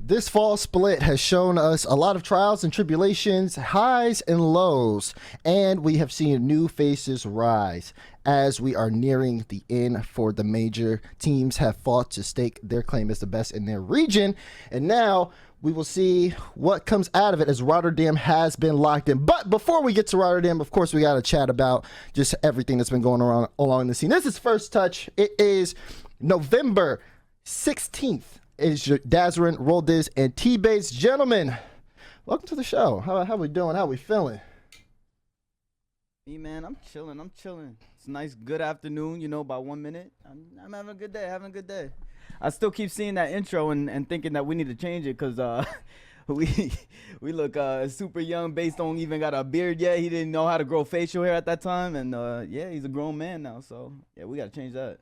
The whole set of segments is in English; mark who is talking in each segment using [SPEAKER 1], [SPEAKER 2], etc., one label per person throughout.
[SPEAKER 1] This fall split has shown us a lot of trials and tribulations, highs and lows, and we have seen new faces rise. As we are nearing the end for the major, teams have fought to stake their claim as the best in their region, and now we will see what comes out of it as Rotterdam has been locked in. But before we get to Rotterdam, of course, we got to chat about just everything that's been going on along the scene. This is First Touch. It is November 16th. Is Dazarin, Roldiz, and T-Base. Gentlemen, welcome to the show. How we doing? How we feeling?
[SPEAKER 2] Me, man, I'm chilling. It's a nice, good afternoon, you know, by 1 minute. I'm having a good day, I still keep seeing that intro and thinking that we need to change it because we look super young. Base don't even got a beard yet. He didn't know how to grow facial hair at that time. And, yeah, he's a grown man now. So, yeah, we got to change that.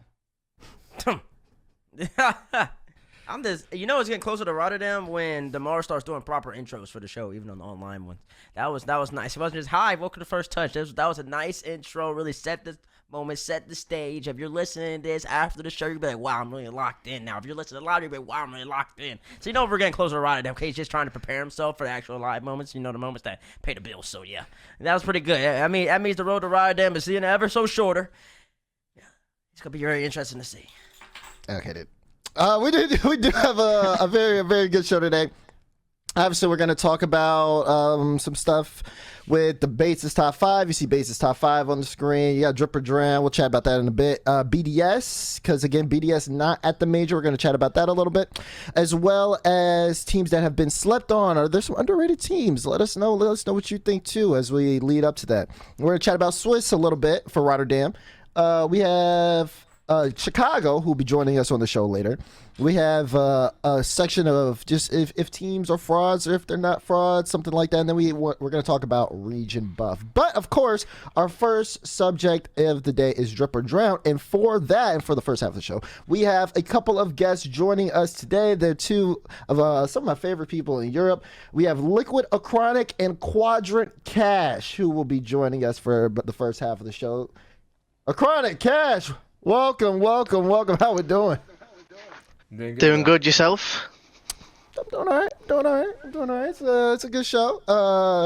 [SPEAKER 3] I'm just, you know, it's getting closer to Rotterdam when DeMar starts doing proper intros for the show, even on the online ones. That was nice. It wasn't just, hi, welcome to First Touch. That was a nice intro, really set the moment, set the stage. If you're listening to this after the show, you'll be like, wow, I'm really locked in now. If you're listening live, you'll be like, wow, I'm really locked in. So you know we're getting closer to Rotterdam, okay? He's just trying to prepare himself for the actual live moments, you know, the moments that pay the bills. So, yeah, that was pretty good. I mean, that means the road to Rotterdam is seeing ever so shorter. Yeah, it's going to be very interesting to see.
[SPEAKER 1] Okay, dude. We do have a very good show today. Obviously, we're going to talk about some stuff with the Bates' top 5. You see Bates' top 5 on the screen. You got Dripper Dram. We'll chat about that in a bit. BDS, because again, BDS not at the major. We're going to chat about that a little bit, as well as teams that have been slept on. Are there some underrated teams? Let us know. Let us know what you think too as we lead up to that. We're going to chat about Swiss a little bit for Rotterdam. We have Chicago, who will be joining us on the show later. We have a section of just if teams are frauds or if they're not frauds, something like that. And then we're going to talk about region buff. But, of course, our first subject of the day is Drip or Drown. And for that, and for the first half of the show, we have a couple of guests joining us today. They're two of some of my favorite people in Europe. We have Liquid AcroniK and Quadrant Kash, who will be joining us for the first half of the show. AcroniK, Kash, welcome. How we doing?
[SPEAKER 4] Doing good yourself?
[SPEAKER 1] I'm doing all right. It's a good show.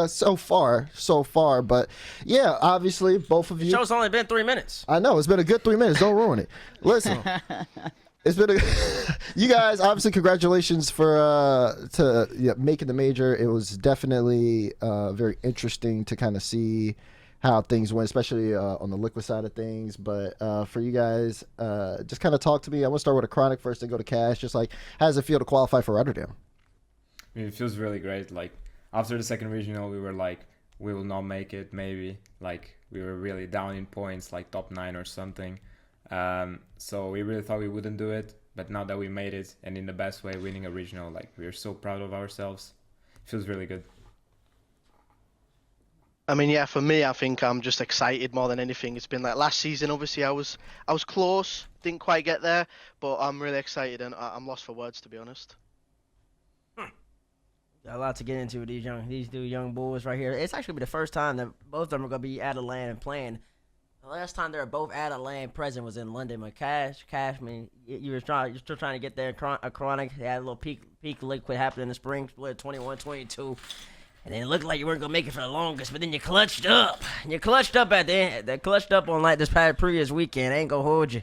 [SPEAKER 1] So far. But yeah, obviously both of you.
[SPEAKER 3] The show's only been 3 minutes.
[SPEAKER 1] I know it's been a good 3 minutes. Don't ruin it. Listen, it's been you guys. Obviously, congratulations for making the major. It was definitely very interesting to kind of see how things went, especially on the Liquid side of things. But for you guys, just kind of talk to me. I want to start with AcroniK first and go to Kash. Just like, how does it feel to qualify for Rotterdam?
[SPEAKER 5] I mean, it feels really great. Like, after the second regional, we were like, we will not make it, maybe. Like, we were really down in points, like top 9 or something. So we really thought we wouldn't do it. But now that we made it, and in the best way, winning a regional, like, we're so proud of ourselves. It feels really good.
[SPEAKER 4] I mean, yeah, for me, I think I'm just excited more than anything. It's been like last season, obviously, I was close, didn't quite get there, but I'm really excited and I'm lost for words, to be honest.
[SPEAKER 3] Got a lot to get into with these two young boys right here. It's actually the first time that both of them are going to be out of land and playing. The last time they were both out of land present was in London with Kash. I mean, you're still trying to get there. AcroniK, they had a little peak Liquid happened in the spring, split 21-22. And then it looked like you weren't going to make it for the longest, but then you clutched up. And you clutched up at the end. They clutched up on like this previous weekend. I ain't going to hold you.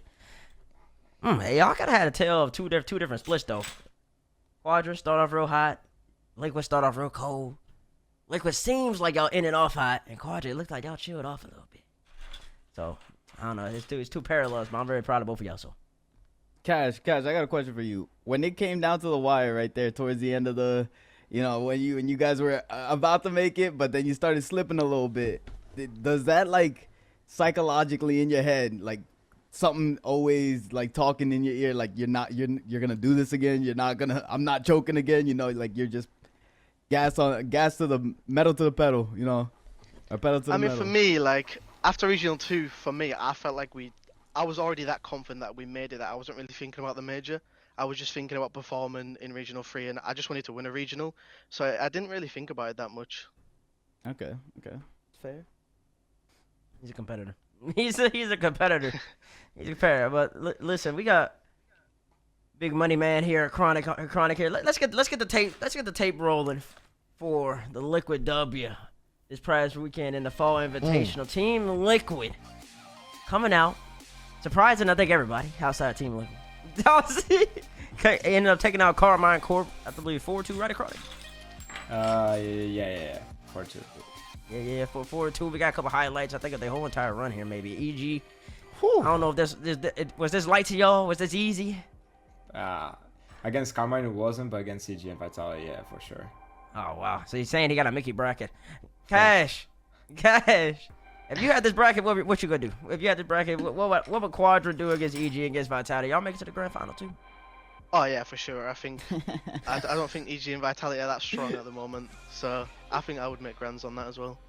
[SPEAKER 3] Hey, y'all got to have a tale of two different splits, though. Quadrant start off real hot. Liquid start off real cold. Liquid seems like y'all ended off hot. And Quadrant looked like y'all chilled off a little bit. So, I don't know. It's two parallels, but I'm very proud of both of y'all. So,
[SPEAKER 2] Kash, I got a question for you. When it came down to the wire right there towards the end of the... You know, when you guys were about to make it, but then you started slipping a little bit. Does that, like, psychologically in your head, like, something always, like, talking in your ear, like, you're going to do this again, I'm not choking again, you know, like, you're just gas to the metal to the pedal, you know, or pedal to the metal.
[SPEAKER 4] I mean, for me, like, after Regional 2, for me, I felt like I was already that confident that we made it, that I wasn't really thinking about the major. I was just thinking about performing in Regional 3, and I just wanted to win a regional, so I didn't really think about it that much.
[SPEAKER 2] Okay.
[SPEAKER 3] fair. He's a competitor. He's a competitor. He's a competitor. But listen, we got big money man here at AcroniK here. Let's get the tape rolling for the Liquid W this past weekend in the Fall Invitational. Team Liquid coming out, surprising I think everybody outside Team Liquid. Ended up taking out Carmine Corp, I believe 4-2, right, AcroniK?
[SPEAKER 5] Yeah. 4-2.
[SPEAKER 3] Yeah, 4-2. We got a couple highlights, I think, of the whole entire run here, maybe. EG, I don't know if was this light to y'all? Was this easy?
[SPEAKER 5] Against Carmine it wasn't, but against CG and Vitality, yeah, for sure.
[SPEAKER 3] Oh, wow. So he's saying he got a Mickey bracket. Cash. If you had this bracket, what you gonna do? If you had this bracket, what would Quadrant do against EG and against Vitality? Y'all make it to the grand final, too?
[SPEAKER 4] Oh yeah, for sure. I think I don't think EG and Vitality are that strong at the moment, so I think I would make grands on that as well.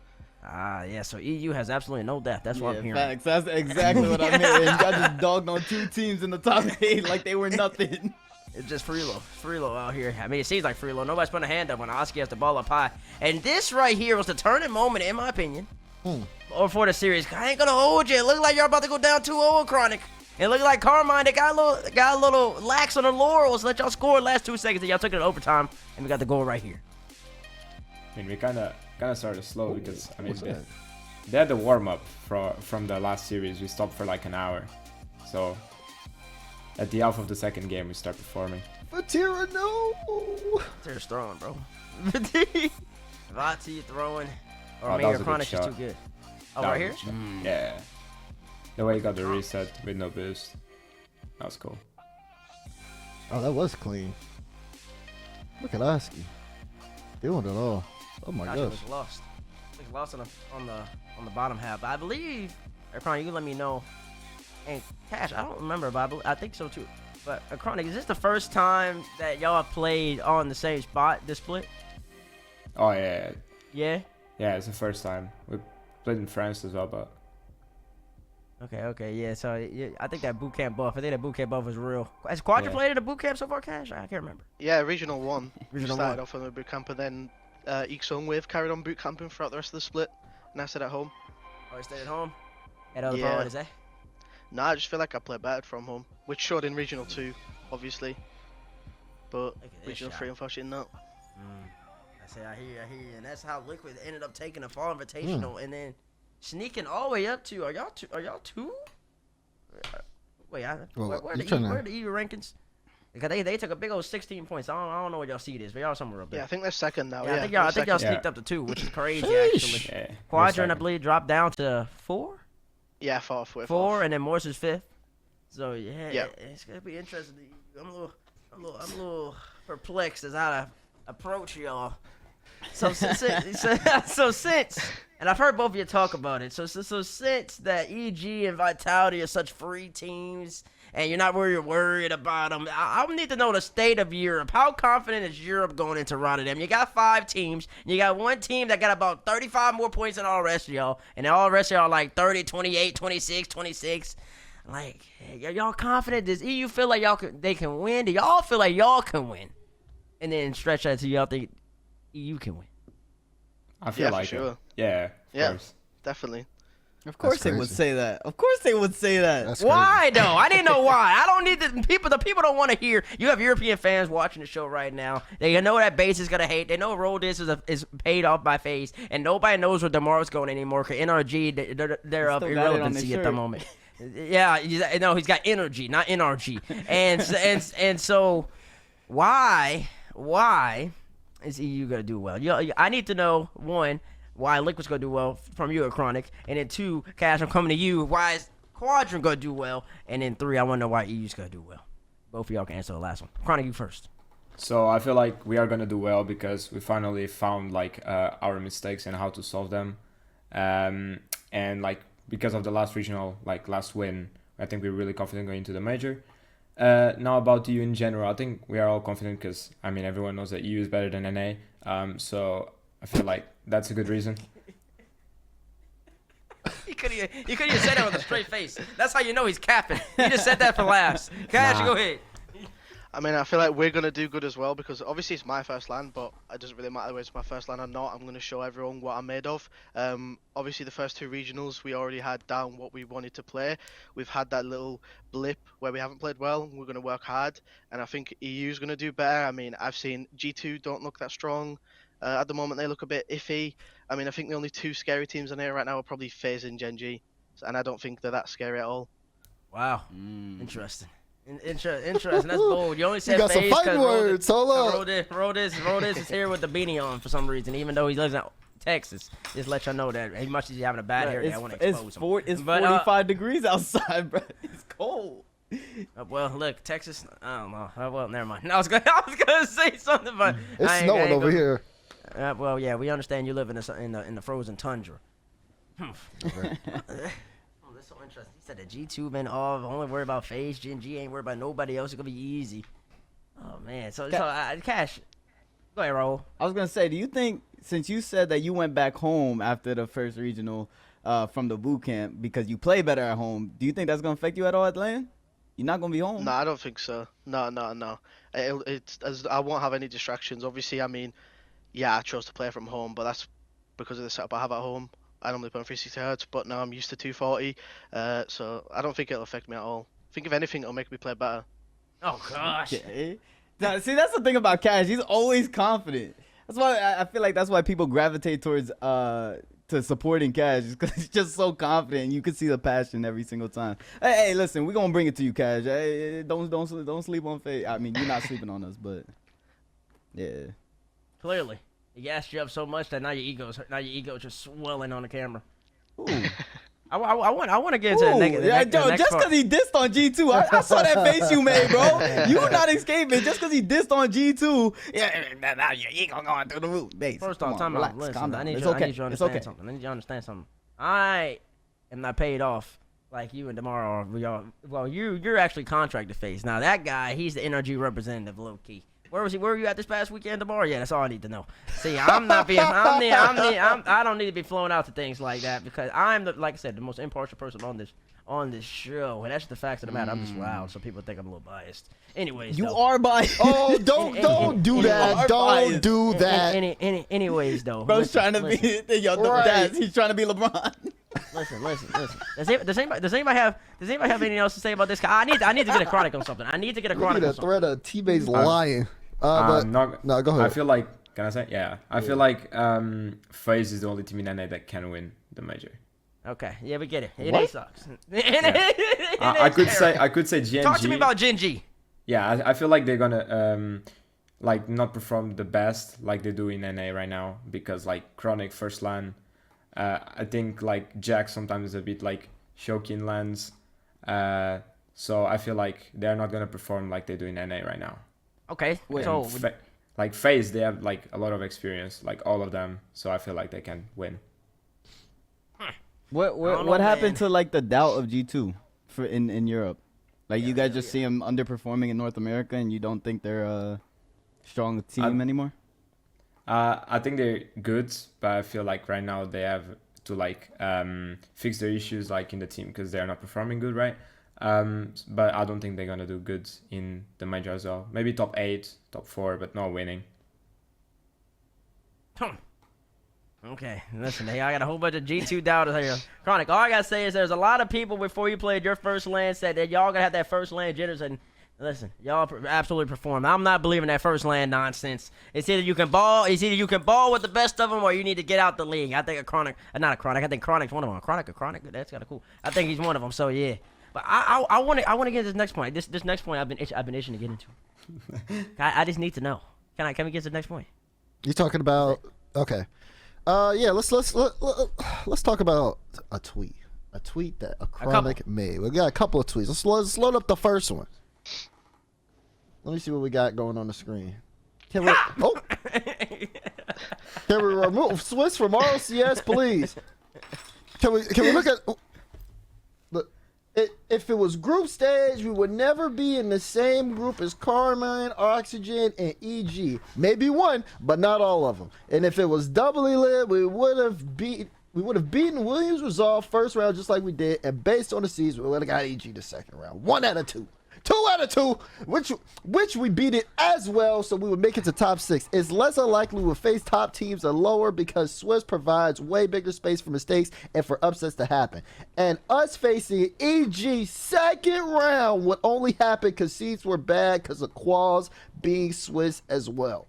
[SPEAKER 3] Yeah. So EU has absolutely no depth. That's what I'm hearing.
[SPEAKER 2] Facts. That's exactly what I meant. And you got just dogged on 2 teams in the top 8 like they were nothing.
[SPEAKER 3] It's just Freelo out here. I mean, it seems like Freelo. Nobody's putting a hand up when Oski has the ball up high. And this right here was the turning moment, in my opinion, or for the series. I ain't gonna hold you. It looked like you're about to go down 2-0 AcroniK. It looked like Carmine, they got a little lax on the laurels. Let y'all score the last 2 seconds, and y'all took it to overtime, and we got the goal right here.
[SPEAKER 5] I mean, we kind of started slow because I mean they had the warm up from the last series. We stopped for like an hour, so at the half of the second game we start performing.
[SPEAKER 1] Vatira, no.
[SPEAKER 3] Vatira's throwing, bro. Vati throwing. Or
[SPEAKER 5] Oh,
[SPEAKER 3] maybe
[SPEAKER 5] that was a good
[SPEAKER 3] AcroniK is
[SPEAKER 5] shot.
[SPEAKER 3] too good. Oh,
[SPEAKER 5] That
[SPEAKER 3] right
[SPEAKER 5] was
[SPEAKER 3] here?
[SPEAKER 5] a good shot. Yeah. The way he got the reset with no boost. That was cool.
[SPEAKER 1] Oh, that was clean. Look at Oski. Doing it all. Oh my
[SPEAKER 3] Gosh,
[SPEAKER 1] gosh.
[SPEAKER 3] it was lost. It was lost on the bottom half. But I believe, AcroniK, you can let me know. And Cash, I don't remember, but I think so too. But AcroniK, is this the first time that y'all have played on the same spot this split?
[SPEAKER 5] Oh yeah.
[SPEAKER 3] Yeah?
[SPEAKER 5] Yeah, it's the first time. We played in France as well, but
[SPEAKER 3] Okay, yeah. So yeah, I think that boot camp buff. I think that boot camp buff was real. Has Quadrant
[SPEAKER 5] Yeah.
[SPEAKER 3] played in a boot camp so far, Cash? I can't remember.
[SPEAKER 4] Yeah, Regional 1
[SPEAKER 3] Regional
[SPEAKER 4] started
[SPEAKER 3] 1.
[SPEAKER 4] off on a boot camp, and then Exxon Wave carried on boot camping throughout the rest of the split, and I stayed at home.
[SPEAKER 3] Oh, you stayed at home? Had other
[SPEAKER 4] Yeah.
[SPEAKER 3] priorities, eh?
[SPEAKER 4] Nah, I just feel like I play better from home, which showed in Regional 2, obviously. But
[SPEAKER 3] Look at this
[SPEAKER 4] Regional
[SPEAKER 3] shot.
[SPEAKER 4] 3, unfortunately, not.
[SPEAKER 3] I hear you. And that's how Liquid ended up taking a Fall Invitational and then sneaking all the way up to. Are y'all two? Wait,
[SPEAKER 1] Well,
[SPEAKER 3] where
[SPEAKER 1] you
[SPEAKER 3] the
[SPEAKER 1] tryna-
[SPEAKER 3] where are the EU rankings? Because they took a big old 16 points. I don't know what y'all see this, but y'all somewhere up there.
[SPEAKER 4] Yeah, I think they're second now.
[SPEAKER 3] Yeah,
[SPEAKER 4] Yeah,
[SPEAKER 3] I think y'all
[SPEAKER 4] they're second.
[SPEAKER 3] sneaked up to 2, which is crazy
[SPEAKER 1] Sheesh.
[SPEAKER 3] actually.
[SPEAKER 5] yeah.
[SPEAKER 3] Quadrant, I believe, dropped down to 4,
[SPEAKER 4] Yeah, fourth. We're
[SPEAKER 3] 4,
[SPEAKER 4] fourth.
[SPEAKER 3] and then Morse is 5th. So yeah,
[SPEAKER 4] Yeah.
[SPEAKER 3] it's gonna be interesting. I'm a little perplexed as how to approach y'all. So since, and I've heard both of you talk about it. So since that EG and Vitality are such free teams, and you're not really worried about them, I need to know the state of Europe. How confident is Europe going into Rotterdam? You got 5 teams. You got one team that got about 35 more points than all the rest of y'all, and all the rest of y'all like 30, 28, 26, 26. Like, hey, y'all confident? Does EU feel like they can win? Do y'all feel like y'all can win? And then stretch that to y'all think EU can win.
[SPEAKER 5] I feel
[SPEAKER 4] Yeah, for
[SPEAKER 5] like
[SPEAKER 4] sure.
[SPEAKER 5] it. Yeah, of
[SPEAKER 4] Yeah.
[SPEAKER 5] course.
[SPEAKER 4] Definitely.
[SPEAKER 2] Of course they would
[SPEAKER 1] crazy.
[SPEAKER 2] say that. Of course they would say that.
[SPEAKER 1] That's
[SPEAKER 3] Why though? I didn't know why. I don't need the people don't want to hear. You have European fans watching the show right now. They know that base is gonna hate. They know roll this is paid off by FaZe, and nobody knows where DeMar's going anymore. Cause NRG they're of
[SPEAKER 2] Still got it on
[SPEAKER 3] irrelevancy
[SPEAKER 2] his
[SPEAKER 3] at the
[SPEAKER 2] shirt.
[SPEAKER 3] moment. Yeah, he's got energy, not NRG. And so why is EU gonna do well? I need to know, one, why Liquid's gonna do well from you, AcroniK, and then 2, Cash, I'm coming to you. Why is Quadrant gonna do well? And then 3, I want to know why EU's gonna do well. Both of y'all can answer the last one. AcroniK, you first.
[SPEAKER 5] So I feel like we are gonna do well because we finally found like our mistakes and how to solve them, and like because of the last regional, like last win, I think we're really confident going into the major. Now about EU in general, I think we are all confident because I mean everyone knows that EU is better than NA. So I feel like that's a good reason.
[SPEAKER 3] You couldn't even say that with a straight face. That's how you know he's capping. He just said that for laughs. Cash,
[SPEAKER 5] Nah.
[SPEAKER 3] go ahead.
[SPEAKER 4] I mean, I feel like we're gonna do good as well because obviously it's my first LAN, but it doesn't really matter whether it's my first LAN or not. I'm gonna show everyone what I'm made of. Obviously the first 2 regionals we already had down what we wanted to play. We've had that little blip where we haven't played well. We're gonna work hard, and I think EU's gonna do better. I mean, I've seen G2 don't look that strong. At the moment they look a bit iffy. I mean, I think the only 2 scary teams on here right now are probably FaZe and Gen G, and I don't think they're that scary at all.
[SPEAKER 3] Wow, interesting. Interesting. That's bold. You only said
[SPEAKER 1] You got some
[SPEAKER 3] FaZe
[SPEAKER 1] fighting words. Hold up.
[SPEAKER 3] Rodis is here with the beanie on for some reason, even though he lives in Texas. Just let y'all know that as much as he's having a bad hair day, I want to expose him.
[SPEAKER 2] It's
[SPEAKER 3] But,
[SPEAKER 2] 45 degrees outside, bro. It's cold.
[SPEAKER 3] Well, look, Texas. I don't know. Well, never mind. I was gonna say something, but
[SPEAKER 1] It's snowing over here.
[SPEAKER 3] Well, yeah, we understand you live in the frozen tundra. Oh, that's so interesting. He said the G2 been off. Only worried about FaZe. Gen G ain't worried about nobody else. It's gonna be easy. Oh man. So Cash. Go ahead, Raul.
[SPEAKER 2] I was gonna say, do you think, since you said that you went back home after the first regional from the boot camp because you play better at home, do you think that's gonna affect you at all at LAN? You're not gonna be home.
[SPEAKER 4] No, I don't think so. No. I won't have any distractions. Obviously, I mean, yeah, I chose to play from home, but that's because of the setup I have at home. I normally play on 360 Hz, but now I'm used to 240, so I don't think it'll affect me at all. I think if anything, it'll make me play better.
[SPEAKER 3] Oh gosh.
[SPEAKER 2] Okay. Now, see, that's the thing about Cash. He's always confident. That's why I feel like that's why people gravitate towards to supporting Cash, because he's just so confident. You can see the passion every single time. Hey, listen, we're gonna bring it to you, Cash. Hey, don't sleep on FaZe. I mean, you're not sleeping on us, but yeah.
[SPEAKER 3] Clearly, he gassed you up so much that now your ego's just swelling on the camera.
[SPEAKER 2] Ooh.
[SPEAKER 3] I want to get into the negative.
[SPEAKER 2] Yeah, Joe, just because he dissed on G2, I saw that face you made, bro. You not escaping just because he dissed on G2. Yeah, now your ego going through the roof. Base.
[SPEAKER 3] First off, time out. Listen, I need you to understand something. I need you to understand something. I am not paid off like you and Tomorrow. Well, you're actually contracted FaZe. Now that guy, he's the NRG representative, low key. Where was he? Where were you at this past weekend tomorrow? Yeah, that's all I need to know. See, I'm not being. I don't need to be flown out to things like that because I'm like I said, the most impartial person on this show, and that's the facts of the matter. I'm just loud, so people think I'm a little biased. Anyways,
[SPEAKER 2] you are biased.
[SPEAKER 1] Oh, don't do that. Don't do that.
[SPEAKER 3] Anyways, though,
[SPEAKER 2] Bro's trying to be the dad. He's trying to be LeBron.
[SPEAKER 3] Listen. Does anybody have anything else to say about this? I need to get AcroniK on something. I need to get AcroniK on something.
[SPEAKER 1] Thread of T-Base lying. But no, go ahead.
[SPEAKER 5] I feel like, can I say? Yeah. I feel like FaZe is the only team in NA that can win the major.
[SPEAKER 3] Okay. Yeah, we get it. NA sucks.
[SPEAKER 5] I could say Gen G.
[SPEAKER 3] Talk to me about Gen G.
[SPEAKER 5] Yeah, I feel like they're gonna like not perform the best like they do in NA right now because like AcroniK first LAN. I think like Jack sometimes is a bit like choky in LANs. So I feel like they're not gonna perform like they do in NA right now.
[SPEAKER 3] Okay.
[SPEAKER 5] So like FaZe, they have like a lot of experience, like all of them. So I feel like they can win.
[SPEAKER 2] What happened to like the doubt of G2 for in Europe? Like you guys just see them underperforming in North America, and you don't think they're a strong team anymore?
[SPEAKER 5] I think they're good, but I feel like right now they have to like fix their issues like in the team because they're not performing good, right? But I don't think they're gonna do good in the major as well. Maybe top 8, top 4, but not winning.
[SPEAKER 3] Okay, listen, hey, I got a whole bunch of G2 doubters here. AcroniK, all I gotta say is there's a lot of people before you played your first LAN said that y'all gonna have that first LAN jitters, and listen, y'all absolutely performed. I'm not believing that first LAN nonsense. It's either you can ball with the best of them, or you need to get out the league. I think AcroniK, I think AcroniK's one of them. AcroniK, that's kind of cool. I think he's one of them. So yeah, but I want to get to this next point. This next point I've been itching to get into. I just need to know. Can we get to the next point?
[SPEAKER 1] You talking about? Okay. Yeah. Let's talk about a tweet. A tweet that AcroniK made. We got a couple of tweets. Let's load up the first one. Let me see what we got going on the screen. Can we? Oh. Can we remove Swiss from RLCS, please? Can we look at? Look, if it was group stage, we would never be in the same group as Carmine, Oxygen, and EG. Maybe one, but not all of them. And if it was doubly lit, we would have beaten Williams Resolve first round just like we did, and based on the seeds, we would have got EG the second round. 1 out of 2. 2 out of 2, which we beat it as well, so we would make it to top 6. It's less unlikely we would face top teams or lower because Swiss provides way bigger space for mistakes and for upsets to happen. And us facing EG second round would only happen because seeds were bad because of Quals being Swiss as well.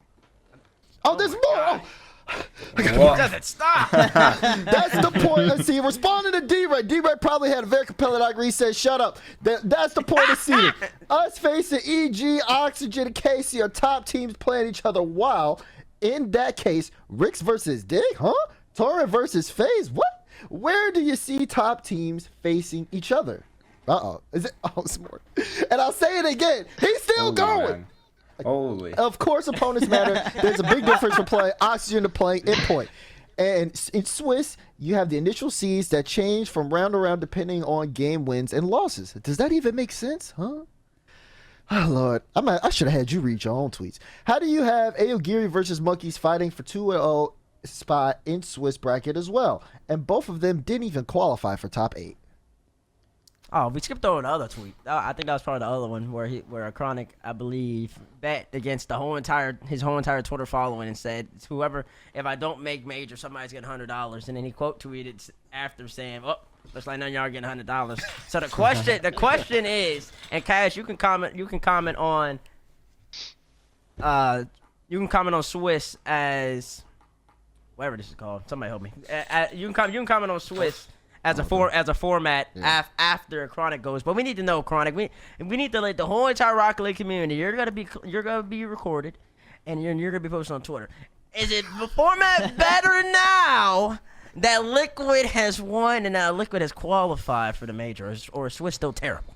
[SPEAKER 1] Oh, there's more!
[SPEAKER 5] What?
[SPEAKER 3] Doesn't stop.
[SPEAKER 1] That's the point. Let's see. Responding to D-Ray. D-Ray probably had a very compelling argument. He said, shut up. That's the point of seeding. Us facing EG, Oxygen, and Casey are top teams playing each other, while in that case, Ricks versus Dig, huh? Torrent versus FaZe, what? Where do you see top teams facing each other? Uh-oh. Is it? Oh, it's more. And I'll say it again. He's still
[SPEAKER 5] Holy
[SPEAKER 1] going.
[SPEAKER 5] man. Holy.
[SPEAKER 1] Of course, opponents matter. There's a big difference from playing Oxygen to playing Endpoint. And in Swiss, you have the initial seeds that change from round to round depending on game wins and losses. Does that even make sense, huh? Oh, Lord. I should have had you read your own tweets. How do you have Aogiri versus Monkeys fighting for 2-0 spot in Swiss bracket as well? And both of them didn't even qualify for top 8.
[SPEAKER 3] Oh, we skipped over the other tweet. I think that was probably the other one where AcroniK, I believe, bet against his whole entire Twitter following and said, "Whoever, if I don't make major, somebody's getting $100." And then he quote tweeted after saying, "Oh, looks like none of y'all are getting $100." So the question is, and Kash, you can comment on Swiss as whatever this is called. Somebody help me. You can comment on Swiss as a format after AcroniK goes, but we need to know, AcroniK. We need to let the whole entire Rocket League community. You're gonna be recorded, and you're gonna be posted on Twitter. Is it the format better now that Liquid has won and now Liquid has qualified for the major, or is Swiss still terrible?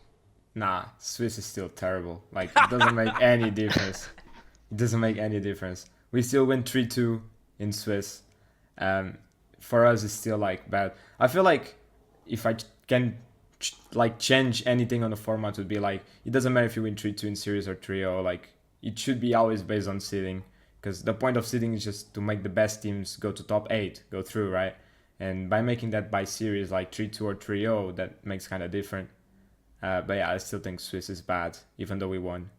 [SPEAKER 5] Nah, Swiss is still terrible. Like, it doesn't make any difference. It doesn't make any difference. We still win 3-2 in Swiss. For us, it's still like bad. I feel like if I can change anything on the format, it would be like, it doesn't matter if you win 3-2 in series or 3-0. Like, it should be always based on seeding, because the point of seeding is just to make the best teams go to top 8, go through, right? And by making that by series, like 3-2 or 3-0, that makes kind of different. But yeah, I still think Swiss is bad, even though we won.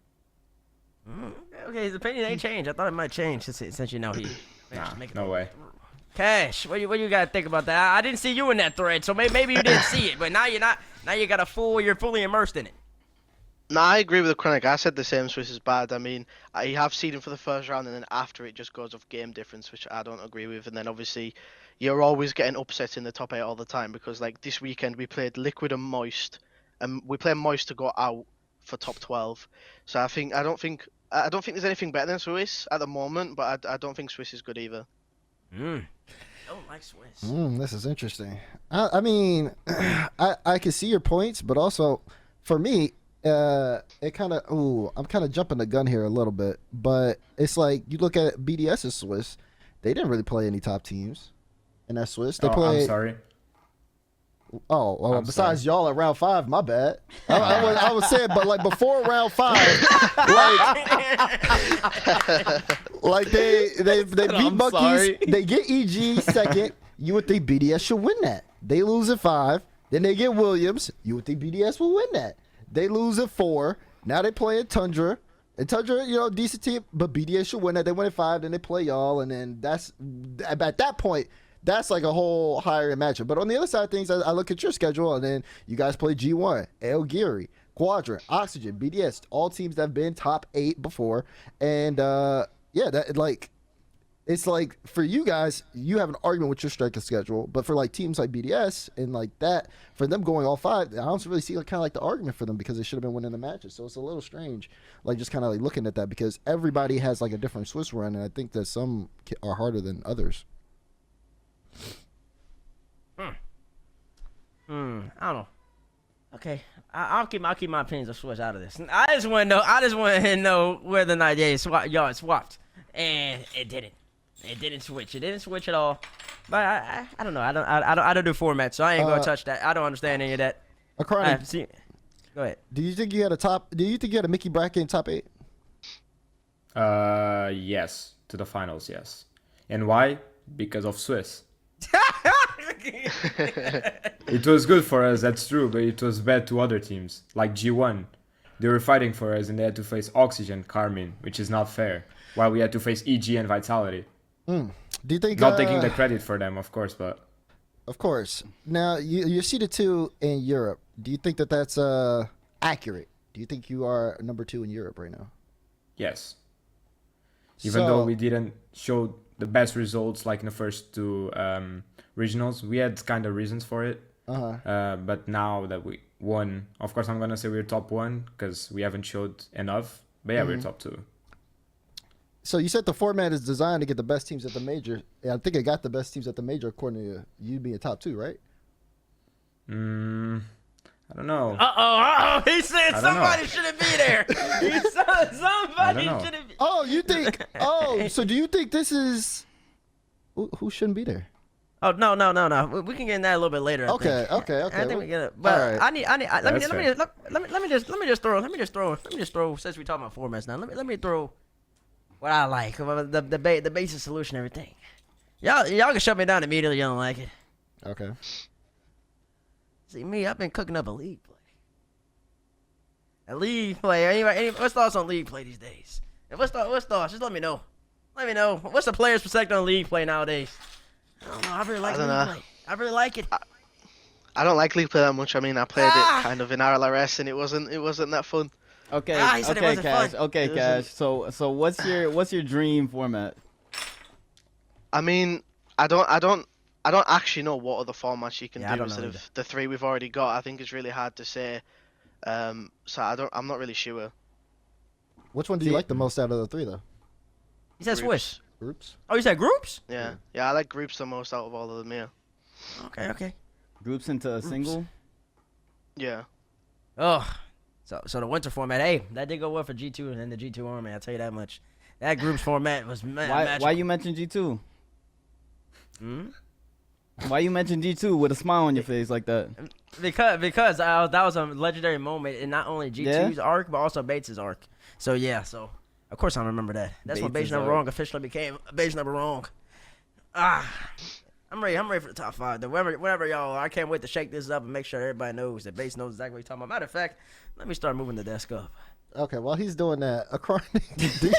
[SPEAKER 3] Okay, his opinion ain't changed. I thought it might change since you know he.
[SPEAKER 5] Nah, no way.
[SPEAKER 3] Kash, what you gotta think about that? I didn't see you in that thread, so maybe you didn't see it, but now you're not. Now you're fully immersed in it.
[SPEAKER 4] No, I agree with AcroniK. I said the same. Swiss is bad. I mean, you have seeding for the first round, and then after it just goes off game difference, which I don't agree with. And then obviously, you're always getting upsets in the top 8 all the time, because like this weekend we played Liquid and Moist, and we played Moist to go out for top 12. So I don't think there's anything better than Swiss at the moment, but I don't think Swiss is good either.
[SPEAKER 3] I don't like Swiss.
[SPEAKER 1] This is interesting. I mean, I can see your points, but also for me, it kind of I'm kind of jumping the gun here a little bit, but it's like you look at BDS's Swiss, they didn't really play any top teams in that Swiss. They played.
[SPEAKER 5] I'm sorry.
[SPEAKER 1] Oh, well,
[SPEAKER 5] I'm
[SPEAKER 1] besides
[SPEAKER 5] sorry.
[SPEAKER 1] y'all at round 5, my bad. I was saying, but like before round 5, like they beat
[SPEAKER 2] I'm
[SPEAKER 1] Monkeys,
[SPEAKER 2] sorry.
[SPEAKER 1] they get EG second. You would think BDS should win that. They lose at 5, then they get Williams. You would think BDS will win that. They lose at 4. Now they play at Tundra. And Tundra, decent team, but BDS should win that. They win at 5, then they play y'all, and then that's at that point. That's like a whole higher matchup. But on the other side of things, I look at your schedule, and then you guys play G1, Aogiri, Quadrant, Oxygen, BDS, all teams that have been top 8 before. And it's like for you guys, you have an argument with your strength of schedule. But for like teams like BDS and like that, for them going all 5, I don't really see kind of like the argument for them, because they should have been winning the matches. So it's a little strange, like just kind of like looking at that, because everybody has like a different Swiss run, and I think that some are harder than others.
[SPEAKER 3] I don't know. Okay, I'll keep my opinions of Swiss out of this. I just want to know whether or not y'all swapped, and it didn't. It didn't switch. It didn't switch at all. But I don't know. I don't do formats, so I ain't gonna touch that. I don't understand any of that.
[SPEAKER 1] AcroniK,
[SPEAKER 3] Go ahead.
[SPEAKER 1] do you think you had a Mickey bracket in top 8?
[SPEAKER 5] Yes, to the finals, yes. And why? Because of Swiss. It was good for us, that's true, but it was bad to other teams like G1. they were fighting for us, and they had to face Oxygen, Carmine, which is not fair. While we had to face EG and Vitality.
[SPEAKER 1] Do you think?
[SPEAKER 5] Not taking the credit for them, of course, but.
[SPEAKER 1] Of course. Now you're seeded 2 in Europe. Do you think that that's accurate? Do you think you are number 2 in Europe right now?
[SPEAKER 5] Yes. Even though we didn't show the best results like in the first 2 regionals, we had kind of reasons for it. But now that we won, of course, I'm gonna say we're top 1 because we haven't showed enough. But yeah, we're top 2.
[SPEAKER 1] So you said the format is designed to get the best teams at the major. Yeah, I think it got the best teams at the major according to you being top 2, right?
[SPEAKER 5] I don't know.
[SPEAKER 3] He said somebody shouldn't be there. He said somebody shouldn't be.
[SPEAKER 1] Oh, you think? So do you think this is who shouldn't be there?
[SPEAKER 3] Oh no. We can get in that a little bit later.
[SPEAKER 1] Okay.
[SPEAKER 3] I think we get it. But
[SPEAKER 1] right.
[SPEAKER 3] let me just throw. Since we talking about formats now, let me throw what I like, the basic solution, everything. Y'all can shut me down immediately. You don't like it.
[SPEAKER 1] Okay.
[SPEAKER 3] See me, I've been cooking up a league play. A league play. Anybody, what's thoughts on league play these days? And what's thoughts? Just let me know. Let me know. What's the players' perspective on league play nowadays? I don't know. I really like league play. I really like it.
[SPEAKER 4] I don't like league play that much. I mean, I played it kind of in RLRS, and it wasn't that fun.
[SPEAKER 2] Okay,
[SPEAKER 3] he said it
[SPEAKER 2] okay,
[SPEAKER 3] wasn't
[SPEAKER 2] Cash.
[SPEAKER 3] fun.
[SPEAKER 2] Okay, Cash. So what's your dream format?
[SPEAKER 4] I mean, I don't actually know what other formats you can do instead of the 3 we've already got. I think it's really hard to say. So I'm not really sure.
[SPEAKER 1] Which one do you like the most out of the 3 though?
[SPEAKER 3] He said Swish.
[SPEAKER 1] Groups?
[SPEAKER 3] Oh, you said groups?
[SPEAKER 4] Yeah, I like groups the most out of all of them. Yeah.
[SPEAKER 3] Okay.
[SPEAKER 2] Groups into a single?
[SPEAKER 4] Yeah.
[SPEAKER 3] Oh, so the winter format. Hey, that did go well for G2 and then the G2 Army. I'll tell you that much. That groups format was
[SPEAKER 2] Why you mention G2? Why you mention G2 with a smile on your face like that?
[SPEAKER 3] Because that was a legendary moment in not only G2's arc but also Bates' arc. So of course I remember that. That's when Beige Number Wrong officially became Beige Number Wrong. I'm ready for the top 5. Whenever y'all are, I can't wait to shake this up and make sure everybody knows that Beige knows exactly what he's talking about. Matter of fact, let me start moving the desk up.
[SPEAKER 1] Okay, while he's doing that, AcroniK,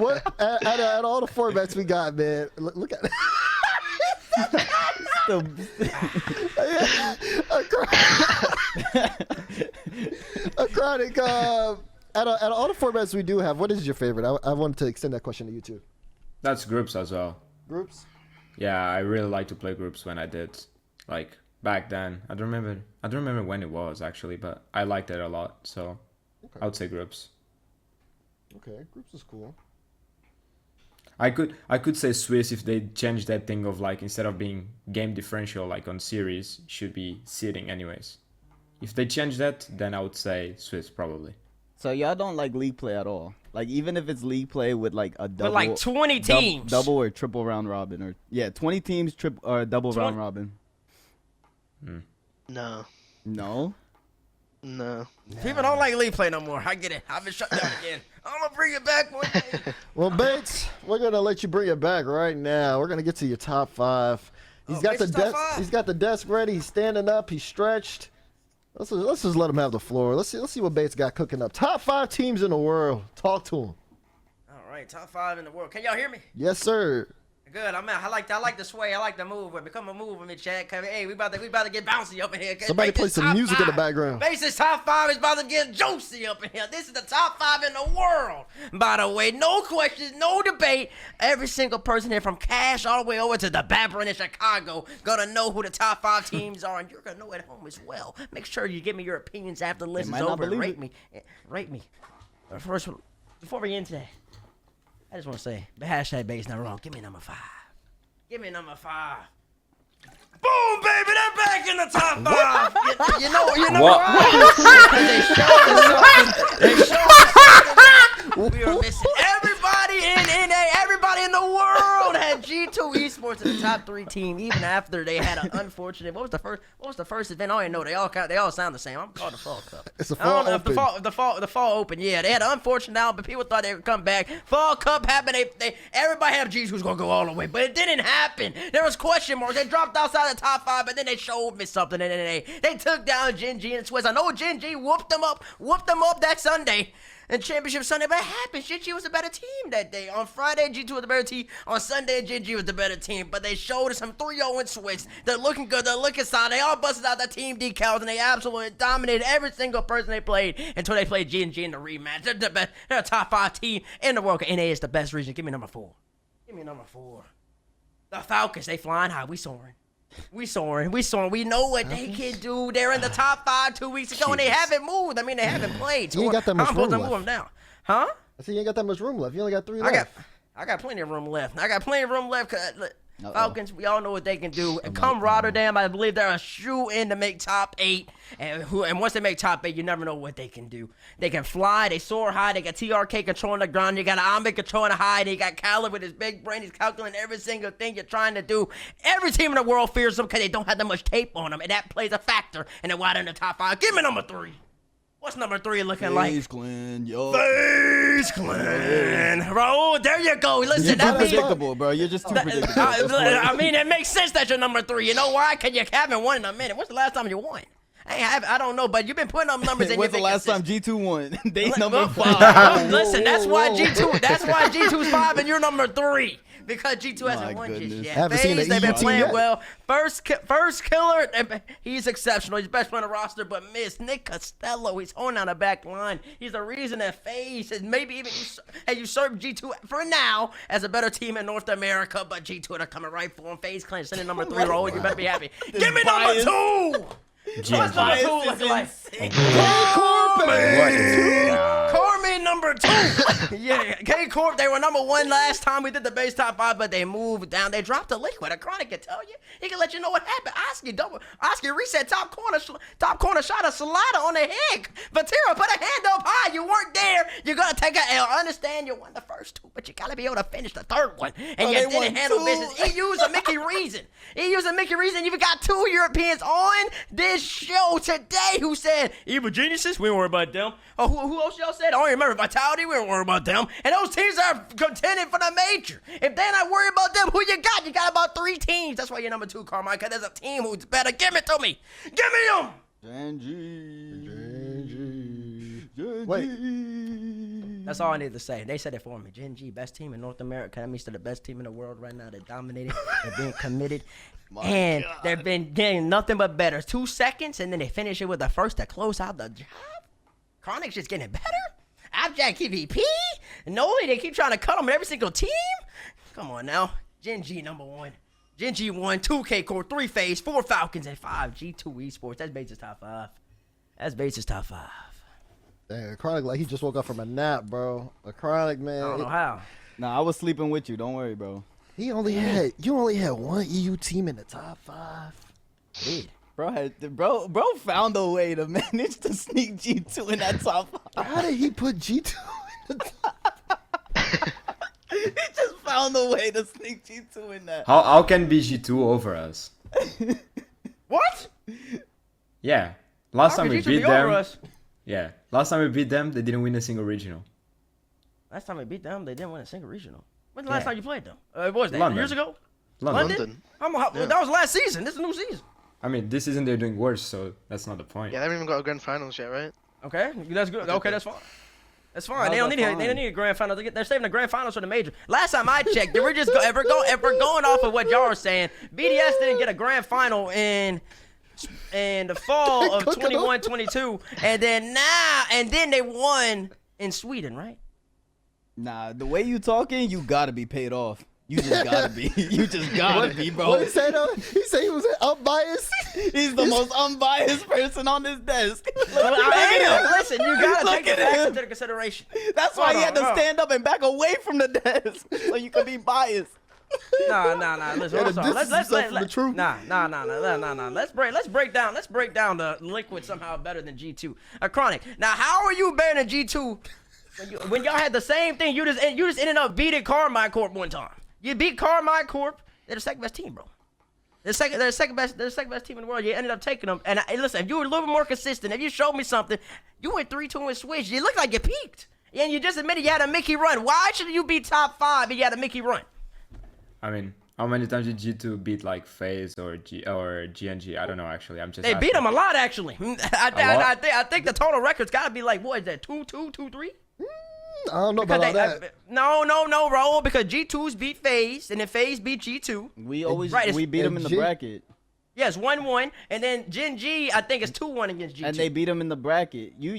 [SPEAKER 1] what out of all the formats we got, man, look at it. AcroniK, out of all the formats we do have, what is your favorite? I wanted to extend that question to you too.
[SPEAKER 5] That's groups as well.
[SPEAKER 1] Groups?
[SPEAKER 5] Yeah, I really like to play groups when I did. Like back then. I don't remember when it was actually, but I liked it a lot. So I would say groups.
[SPEAKER 1] Okay, groups is cool.
[SPEAKER 5] I could say Swiss if they changed that thing of like instead of being game differential like on series, should be seeding anyways. If they change that, then I would say Swiss probably.
[SPEAKER 2] So y'all don't like league play at all? Like even if it's league play with like a double,
[SPEAKER 3] but like 20 teams,
[SPEAKER 2] double or triple round robin, or 20 teams or double round robin.
[SPEAKER 4] No.
[SPEAKER 3] People don't like league play no more. I get it. I've been shut down again. I'm gonna bring it back one day.
[SPEAKER 1] Well, Bates, we're gonna let you bring it back right now. We're gonna get to your top 5. He's got the desk. He's got the desk ready. He's standing up. He's stretched. Let's just let him have the floor. Let's see what Bates got cooking up. Top 5 teams in the world. Talk to him.
[SPEAKER 3] All right, top 5 in the world. Can y'all hear me?
[SPEAKER 1] Yes, sir.
[SPEAKER 3] Good. I like the sway. I like the move. Become a move with me, Chad. Hey, we about to get bouncy up in here.
[SPEAKER 1] Somebody play some music in the background.
[SPEAKER 3] Base's top 5 is about to get juicy up in here. This is the top 5 in the world. By the way, no questions, no debate. Every single person here from Kash all the way over to the Babrin in Chicago gonna know who the top 5 teams are, and you're gonna know at home as well. Make sure you give me your opinions after the list is over and rate me. Rate me. First, before we get into that, I just want to say, the hashtag Base Not Wrong. Give me number 5. Give me number 5. Boom, baby, they're back in the top 5. You know
[SPEAKER 5] What?
[SPEAKER 3] why? They showed us something. We were missing everybody in NA. Everybody in the world had G2 esports Esports is the top 3 team, even after they had an unfortunate. What was the first event? I don't even know. They all sound the same. I'm called the Fall Cup.
[SPEAKER 1] It's a
[SPEAKER 3] I
[SPEAKER 1] fall
[SPEAKER 3] don't know
[SPEAKER 1] open.
[SPEAKER 3] if the fall open. Yeah, they had an unfortunate out, but people thought they would come back. Fall Cup happened. Everybody had G's who's gonna go all the way, but it didn't happen. There was question marks. They dropped outside the top 5, but then they showed me something, and then they took down Gen G and Swiss. I know Gen G whooped them up that Sunday. And Championship Sunday, but it happened. Gen G was a better team that day. On Friday, G2 was the better team. On Sunday, Gen G was the better team. But they showed us some 3-0 and Swiss. They're looking good. They're looking solid. They all busted out the team decals, and they absolutely dominated every single person they played until they played Gen G in the rematch. They're the best. They're a top 5 team in the world. NA is the best region. Give me number 4. Give me number 4. The Falcons, they flying high. We soaring. We know what they can do. They're in the top 5 2 weeks ago, and they haven't moved. I mean, they haven't played. So
[SPEAKER 1] You ain't got that much
[SPEAKER 3] I'm supposed to
[SPEAKER 1] room
[SPEAKER 3] move
[SPEAKER 1] left.
[SPEAKER 3] them down. Huh?
[SPEAKER 1] I see you ain't got that much room left. You only got 3 left.
[SPEAKER 3] I got plenty of room left. Falcons, we all know what they can do. And come Rotterdam, I believe they're a shoe in to make top 8. And once they make top 8, you never know what they can do. They can fly, they soar high, they got TRK controlling the ground, you got Ambi controlling the high, they got Khaled with his big brain, he's calculating every single thing you're trying to do. Every team in the world fears them because they don't have that much tape on them, and that plays a factor in the wide in the top 5. Give me number 3. What's number 3 looking like?
[SPEAKER 2] FaZe Clan, yo.
[SPEAKER 3] FaZe Clan. Bro, there you go. Listen,
[SPEAKER 2] You're
[SPEAKER 3] that
[SPEAKER 2] too
[SPEAKER 3] means...
[SPEAKER 2] predictable, bro. You're just too predictable.
[SPEAKER 3] I mean, it makes sense that you're number 3. You know why? Because you haven't won in a minute. When's the last time you won? I don't know, but you've been putting up numbers. And
[SPEAKER 2] When's the last time G2 won? They number 5.
[SPEAKER 3] Listen, that's why G2's 5 and you're number 3. Because G2 hasn't won just yet.
[SPEAKER 1] Haven't seen
[SPEAKER 3] FaZe,
[SPEAKER 1] the
[SPEAKER 3] they've been
[SPEAKER 1] EU
[SPEAKER 3] playing
[SPEAKER 1] yet.
[SPEAKER 3] well. First killer, he's exceptional. He's best player on the roster, but Nick Costello, he's holding down the back line. He's the reason that FaZe has maybe even usurped G2 for now as a better team in North America, but G2 are coming right for him. FaZe Clan sending number 3 role. You better be happy. Give me number 2! What's number 2 looking like? Corby number 2. Yeah, K-Corp, they were number 1 last time we did the base top 5, but they moved down. They dropped the liquid. AcroniK can tell you. He can let you know what happened. Oski reset top corner shot a Salada on the head. Vatira put a hand up high. You weren't there. You're going to take a L. I understand you won the first 2, but you got to be able to finish the 3rd one. And you didn't handle business. He used a Mickey Reason. You've got 2 Europeans on this show today who said, Evil Geniuses, we don't worry about them. Oh, who else y'all said? I don't remember. Vitality, we don't worry about them. And those teams are contending for the major. If they're not worried about them, who you got? You got about 3 teams. That's why you're number 2, Carmine, because there's a team who's better. Give it to me. Give me them.
[SPEAKER 2] Gen G.
[SPEAKER 1] Wait.
[SPEAKER 3] That's all I need to say. They said it for me. Gen G, best team in North America. That means they're the best team in the world right now. They're dominating. They're being committed. They've been getting nothing but better. 2 seconds, and then they finish it with the first to close out the job. AcroniK's just getting better. Abjack EVP. Noli, they keep trying to cut them in every single team. Come on now. Gen G number 1. Gen G 1, 2 K-Core, 3 FaZe, 4 Falcons, and 5 G2 Esports. That's Bates' top 5.
[SPEAKER 1] Damn, AcroniK like he just woke up from a nap, bro. AcroniK, man.
[SPEAKER 3] I don't know how.
[SPEAKER 2] Nah, I was sleeping with you. Don't worry, bro.
[SPEAKER 1] You only had 1 EU team in the top 5.
[SPEAKER 3] Dude.
[SPEAKER 2] Bro found a way to manage to sneak G2 in that top 5.
[SPEAKER 1] How did he put G2 in the top?
[SPEAKER 2] He just found a way to sneak G2 in that.
[SPEAKER 5] How can be G2 over us?
[SPEAKER 3] What?
[SPEAKER 5] Yeah. Last time we beat them.
[SPEAKER 3] Us?
[SPEAKER 5] Yeah. Last time we beat them, they didn't win a single regional.
[SPEAKER 3] Last time we beat them, they didn't win a single regional. When's the last
[SPEAKER 5] Yeah.
[SPEAKER 3] time you played them? What was that?
[SPEAKER 5] London.
[SPEAKER 3] Years ago?
[SPEAKER 5] London.
[SPEAKER 3] That was last season. This is a new season.
[SPEAKER 5] I mean, this season they're doing worse, so that's not the point.
[SPEAKER 4] Yeah, they haven't even got a grand finals yet, right?
[SPEAKER 3] Okay, that's good. Okay, that's fine. That's fine. They don't need a grand final. They're saving the grand finals for the major. Last time I checked, they were just if we're going off of what y'all are saying, BDS didn't get a grand final in the fall of 21-22, and then they won in Sweden, right?
[SPEAKER 2] Nah, the way you talking, you gotta be paid off. You just gotta be. You just gotta be, bro.
[SPEAKER 1] What he say though? He said he was unbiased.
[SPEAKER 2] He's the most unbiased person on this desk.
[SPEAKER 3] Listen, you gotta take the
[SPEAKER 2] at
[SPEAKER 3] facts
[SPEAKER 2] him.
[SPEAKER 3] into consideration.
[SPEAKER 2] That's why he had to
[SPEAKER 3] Hold on.
[SPEAKER 2] stand up and back away from the desk so you can be biased.
[SPEAKER 3] Nah. Listen,
[SPEAKER 1] Yeah,
[SPEAKER 3] I'm sorry.
[SPEAKER 1] this is
[SPEAKER 3] Let's
[SPEAKER 1] stuff from the truth.
[SPEAKER 3] Nah. Let's break down the liquid somehow better than G2. AcroniK. Now, how are you better than G2 when y'all had the same thing? You just ended up beating Carmine Corp one time. You beat Carmine Corp. They're the second best team, bro. They're the second best team in the world. You ended up taking them. And listen, if you were a little more consistent, if you showed me something, you went 3-2 and switch. You look like you peaked. And you just admitted you had a Mickey run. Why should you be top 5 if you had a Mickey run?
[SPEAKER 5] I mean, how many times did G2 beat like FaZe or GNG? I don't know actually. I'm just.
[SPEAKER 3] They beat them a lot, actually. I think the total record's got to be like, what is that, 2-2, 2-3?
[SPEAKER 1] I don't know about all that.
[SPEAKER 3] No, Raul, because G2's beat FaZe, and then FaZe beat G2.
[SPEAKER 2] We beat them in the bracket.
[SPEAKER 3] Yes, 1-1, and then Gen G, I think it's 2-1 against G2.
[SPEAKER 2] And they beat them in the bracket. You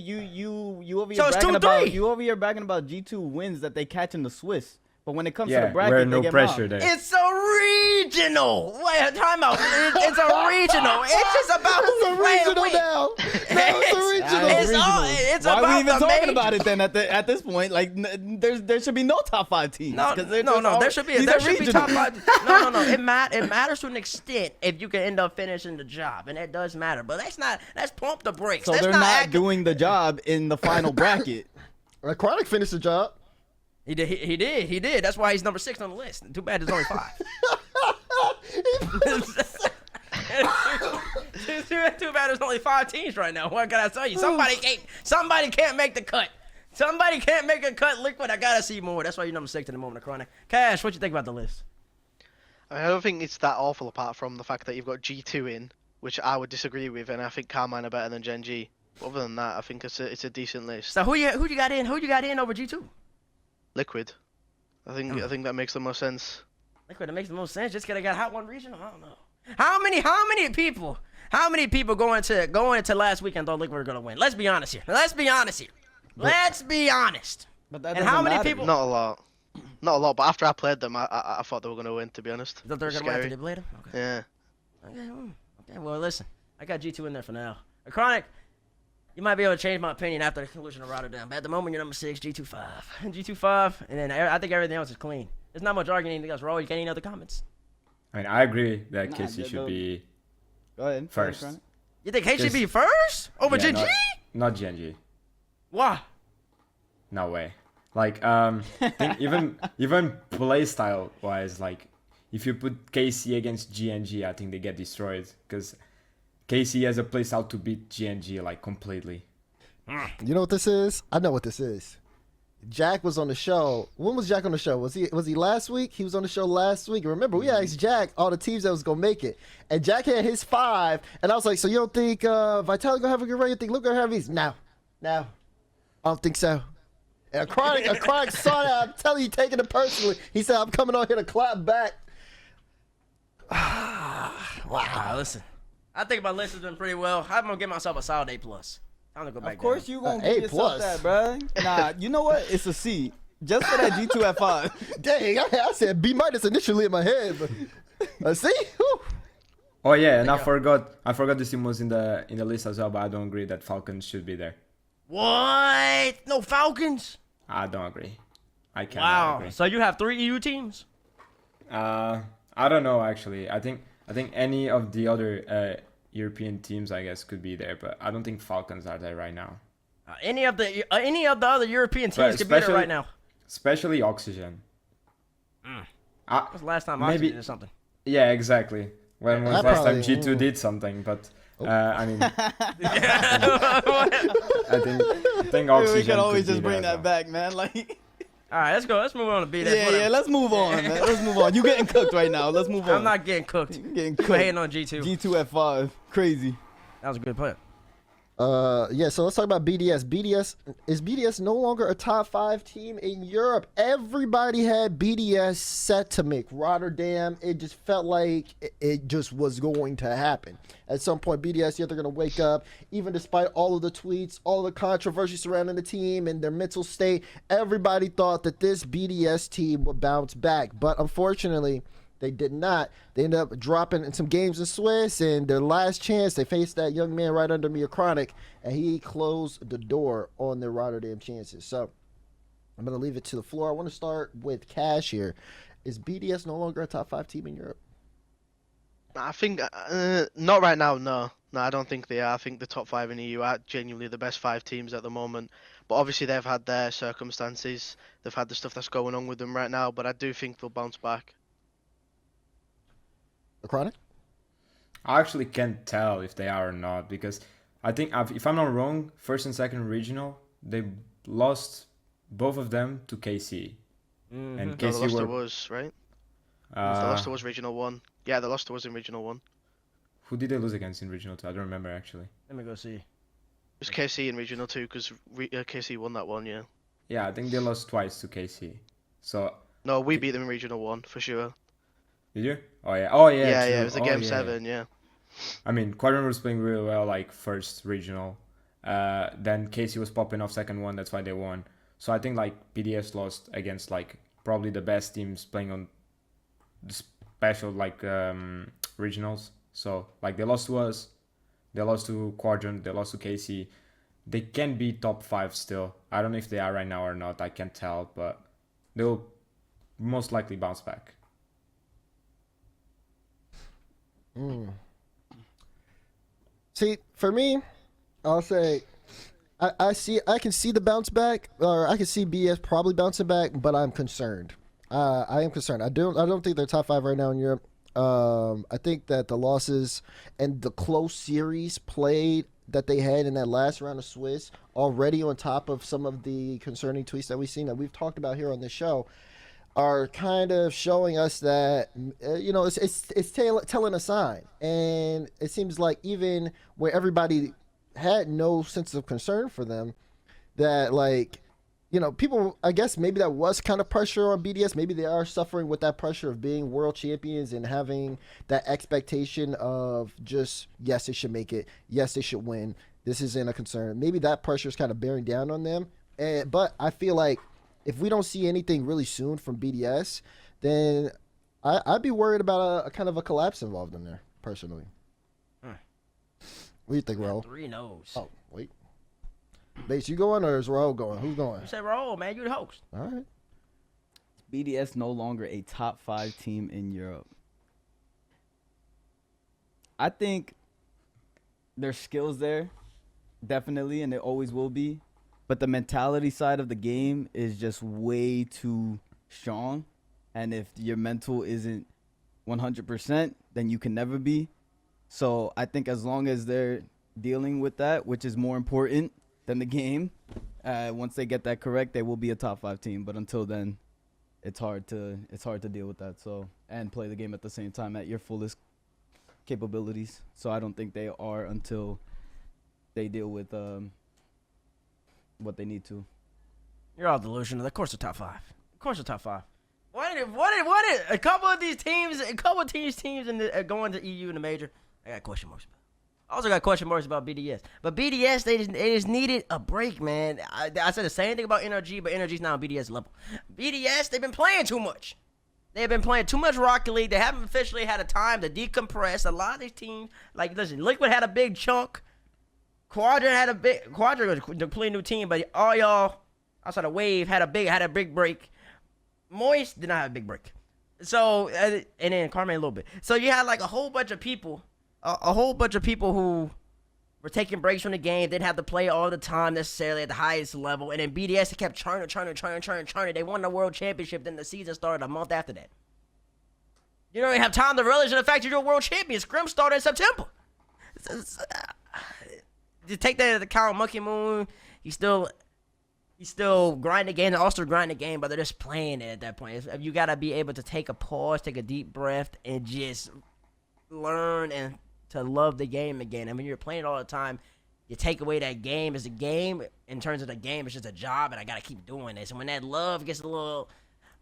[SPEAKER 2] over here
[SPEAKER 3] So it's
[SPEAKER 2] bragging
[SPEAKER 3] 2-3.
[SPEAKER 2] about you over here bragging about G2 wins that they catch in the Swiss. But when it comes to the bracket,
[SPEAKER 5] we're
[SPEAKER 2] they
[SPEAKER 5] no
[SPEAKER 2] get
[SPEAKER 5] pressure
[SPEAKER 2] mobbed.
[SPEAKER 5] there.
[SPEAKER 3] It's a regional. Wait, time out. It's a regional. It's just about
[SPEAKER 1] It's a
[SPEAKER 3] who's playing
[SPEAKER 1] regional
[SPEAKER 3] with.
[SPEAKER 1] now. No, it's a regional.
[SPEAKER 3] It's
[SPEAKER 2] Why
[SPEAKER 3] about
[SPEAKER 2] are we even
[SPEAKER 3] the
[SPEAKER 2] talking
[SPEAKER 3] major-
[SPEAKER 2] about it then? At this point, like there should be no top 5 teams.
[SPEAKER 3] No,
[SPEAKER 2] 'cause they're
[SPEAKER 3] no,
[SPEAKER 2] just
[SPEAKER 3] there should be
[SPEAKER 2] these
[SPEAKER 3] there
[SPEAKER 2] are
[SPEAKER 3] should be
[SPEAKER 2] regional.
[SPEAKER 3] top 5. No. It matters to an extent if you can end up finishing the job, and it does matter. But let's pump the brakes.
[SPEAKER 2] So
[SPEAKER 3] Let's
[SPEAKER 2] they're
[SPEAKER 3] not
[SPEAKER 2] not
[SPEAKER 3] act-
[SPEAKER 2] doing the job in the final bracket.
[SPEAKER 1] AcroniK finished the job.
[SPEAKER 3] He did. That's why he's number 6 on the list. Too bad there's only 5. Too bad there's only 5 teams right now. What can I tell you? Somebody can't make the cut. Somebody can't make a cut. Liquid, I gotta see more. That's why you're number 6 in the moment, AcroniK. Cash, what you think about the list?
[SPEAKER 4] I don't think it's that awful apart from the fact that you've got G2 in, which I would disagree with, and I think Carmine are better than Gen G. Other than that, I think it's a decent list.
[SPEAKER 3] So who you got in? Who you got in over G2?
[SPEAKER 4] Liquid. I think that makes the most sense.
[SPEAKER 3] Liquid, that makes the most sense. Just because I got Hot One regional, I don't know. How many people going into last weekend thought Liquid were gonna win? Let's be honest here. Let's be honest.
[SPEAKER 2] But that
[SPEAKER 3] And how
[SPEAKER 2] doesn't
[SPEAKER 3] many
[SPEAKER 2] matter.
[SPEAKER 3] people?
[SPEAKER 4] Not a lot. But after I played them, I thought they were gonna win. To be honest.
[SPEAKER 3] You thought they were gonna win after they played them? Okay.
[SPEAKER 4] Yeah.
[SPEAKER 3] Okay. Well, listen, I got G2 in there for now. AcroniK, you might be able to change my opinion after the conclusion of Rotterdam. But at the moment, you're number 6, G2 5. G2 5, and then I think everything else is clean. There's not much arguing anything else. Raul, you got any other comments?
[SPEAKER 5] I mean, I agree that
[SPEAKER 2] Nah,
[SPEAKER 5] Casey should be
[SPEAKER 2] Go ahead.
[SPEAKER 5] first.
[SPEAKER 3] You think K should
[SPEAKER 5] Just-
[SPEAKER 3] be first over
[SPEAKER 5] Yeah,
[SPEAKER 3] Gen G?
[SPEAKER 5] Not GNG.
[SPEAKER 3] Why?
[SPEAKER 5] No way. Like think even play style wise, like if you put KC against GNG, I think they get destroyed because KC has a play style to beat GNG like completely.
[SPEAKER 1] You know what this is? I know what this is. Jack was on the show. When was Jack on the show? Was he last week? He was on the show last week. Remember, we asked Jack all the teams that was gonna make it, and Jack had his 5, and I was like, "So you don't think Vitaly gonna have a good run? You think Luke gonna have his?" No, I don't think so. And AcroniK saw that. I'm telling you, taking it personally. He said, "I'm coming on here to clap back."
[SPEAKER 3] Wow. Listen, I think my list has been pretty well. I'm gonna give myself a solid A+. Time to go back
[SPEAKER 2] Of course
[SPEAKER 3] down.
[SPEAKER 2] you gonna
[SPEAKER 1] A
[SPEAKER 2] give yourself
[SPEAKER 1] plus.
[SPEAKER 2] that, bro. Nah, you know what? It's a C. Just for that G2 at 5.
[SPEAKER 1] Dang, I said B- initially in my head, but see. Whew.
[SPEAKER 5] Oh yeah, and I forgot this team was in the list as well, but I don't agree that Falcons should be there.
[SPEAKER 3] What? No Falcons?
[SPEAKER 5] I don't agree. I cannot
[SPEAKER 3] Wow.
[SPEAKER 5] agree.
[SPEAKER 3] So you have 3 EU teams?
[SPEAKER 5] I don't know actually. I think any of the other European teams I guess could be there, but I don't think Falcons are there right now.
[SPEAKER 3] Any of the other European
[SPEAKER 5] But
[SPEAKER 3] teams could be there
[SPEAKER 5] especially-
[SPEAKER 3] right now.
[SPEAKER 5] Especially Oxygen.
[SPEAKER 3] That was the last time
[SPEAKER 5] maybe-
[SPEAKER 3] Oxygen did something.
[SPEAKER 5] Yeah, exactly. When was
[SPEAKER 1] I
[SPEAKER 5] last time
[SPEAKER 1] probably-
[SPEAKER 5] G2 did something? But I mean, I think Oxygen.
[SPEAKER 2] We can always
[SPEAKER 5] could be
[SPEAKER 2] just bring
[SPEAKER 5] there as
[SPEAKER 2] that
[SPEAKER 5] well.
[SPEAKER 2] back, man. Like,
[SPEAKER 3] All right, let's go. Let's move on to B.
[SPEAKER 2] yeah, let's move on, man. Let's move on. You getting cooked right now. Let's move on.
[SPEAKER 3] I'm not getting cooked.
[SPEAKER 2] You getting
[SPEAKER 3] Go
[SPEAKER 2] cooked.
[SPEAKER 3] ahead on G2.
[SPEAKER 2] G2 at 5. Crazy.
[SPEAKER 3] That was a good player.
[SPEAKER 1] Yeah, so let's talk about BDS. BDS no longer a top 5 team in Europe? Everybody had BDS set to make Rotterdam. It just felt like it just was going to happen. At some point, BDS, they're going to wake up. Even despite all of the tweets, all the controversy surrounding the team and their mental state, everybody thought that this BDS team would bounce back. But unfortunately, they did not. They ended up dropping in some games in Swiss, and their last chance, they faced that young man right under me, AcroniK, and he closed the door on their Rotterdam chances. So I'm going to leave it to the floor. I want to start with Kash here. Is BDS no longer a top 5 team in Europe?
[SPEAKER 4] I think not right now. No, I don't think they are. I think the top 5 in EU are genuinely the best 5 teams at the moment. But obviously they've had their circumstances. They've had the stuff that's going on with them right now. But I do think they'll bounce back.
[SPEAKER 1] AcroniK?
[SPEAKER 5] I actually can't tell if they are or not because I think if I'm not wrong, first and second regional they lost both of them to KC, and
[SPEAKER 4] No, they
[SPEAKER 5] KC
[SPEAKER 4] lost
[SPEAKER 5] were
[SPEAKER 4] to us, right? They
[SPEAKER 5] uh,
[SPEAKER 4] lost to us regional 1. Yeah, they lost to us in regional 1.
[SPEAKER 5] who did they lose against in regional 2? I don't remember actually.
[SPEAKER 3] Let me go see.
[SPEAKER 4] It was KC in regional 2 because KC won that one, yeah.
[SPEAKER 5] Yeah, I think they lost twice to KC. So
[SPEAKER 4] No, we beat them in regional 1 for sure.
[SPEAKER 5] did you? Oh yeah. Oh yeah.
[SPEAKER 4] Yeah,
[SPEAKER 5] true.
[SPEAKER 4] yeah, it was the
[SPEAKER 5] Oh,
[SPEAKER 4] game
[SPEAKER 5] yeah,
[SPEAKER 4] 7, yeah.
[SPEAKER 5] I mean, Quadrant was playing really well, like first regional. Then KC was popping off second one. That's why they won. So I think like BDS lost against like probably the best teams playing on the special like regionals. So like they lost to us, they lost to Quadrant, they lost to KC. They can be top 5 still. I don't know if they are right now or not. I can't tell, but they'll most likely bounce back.
[SPEAKER 1] See, for me, I'll say I can see the bounce back, or I can see BS probably bouncing back, but I'm concerned. I am concerned. I don't think they're top 5 right now in Europe. I think that the losses and the close series played that they had in that last round of Swiss, already on top of some of the concerning tweets that we've seen that we've talked about here on this show, are kind of showing us that it's telling a sign. And it seems like even where everybody had no sense of concern for them, that people, I guess maybe that was kind of pressure on BDS. Maybe they are suffering with that pressure of being world champions and having that expectation of just, yes, they should make it. Yes, they should win. This isn't a concern. Maybe that pressure is kind of bearing down on them. But I feel like if we don't see anything really soon from BDS, then I'd be worried about a kind of a collapse involved in there, personally. What do you think, Raul?
[SPEAKER 3] 3 no's.
[SPEAKER 1] Oh, wait. Bates, you going or is Raul going? Who's going?
[SPEAKER 3] You said roll, man. You the host.
[SPEAKER 1] All right.
[SPEAKER 2] BDS no longer a top 5 team in Europe. I think there's skills there, definitely, and it always will be. But the mentality side of the game is just way too strong. And if your mental isn't 100%, then you can never be. So I think as long as they're dealing with that, which is more important than the game, once they get that correct, they will be a top 5 team. But until then, it's hard to deal with that. So, and play the game at the same time at your fullest capabilities. So I don't think they are until they deal with what they need to.
[SPEAKER 3] You're all delusional. Of course, they're top 5. Of course, they're top 5. What a couple of these teams, in the, going to EU in the major. I got question marks. I also got question marks about BDS. But BDS, they just needed a break, man. I said the same thing about NRG, but NRG's now on BDS level. BDS, they've been playing too much. They've been playing too much Rocket League. They haven't officially had a time to decompress. A lot of these teams, like, listen, Liquid had a big chunk. Quadrant was a completely new team, but all y'all outside of Wave had a big break. Moist did not have a big break. So, and then Carmen a little bit. So you had like a whole bunch of people who were taking breaks from the game, didn't have to play all the time necessarily at the highest level. And then BDS kept churning. They won the world championship. Then the season started a month after that. You don't even have time to relish in the fact you're a world champion. Scrim started in September. To take that into account, Monkey Moon, he's still grinding the game. They're also grinding the game, but they're just playing it at that point. You got to be able to take a pause, take a deep breath, and just learn and to love the game again. And when you're playing it all the time, you take away that game as a game. In terms of the game, it's just a job, and I got to keep doing this. And when that love gets a little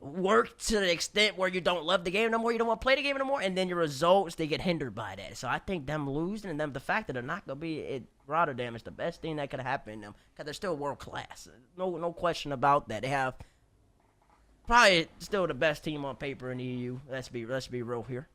[SPEAKER 3] work to the extent where you don't love the game no more, you don't want to play the game no more, and then your results, they get hindered by that. So I think them losing and the fact that they're not going to be at Rotterdam is the best thing that could happen to them, because they're still world class. No question about that. They have probably still the best team on paper in the EU. Let's be real here.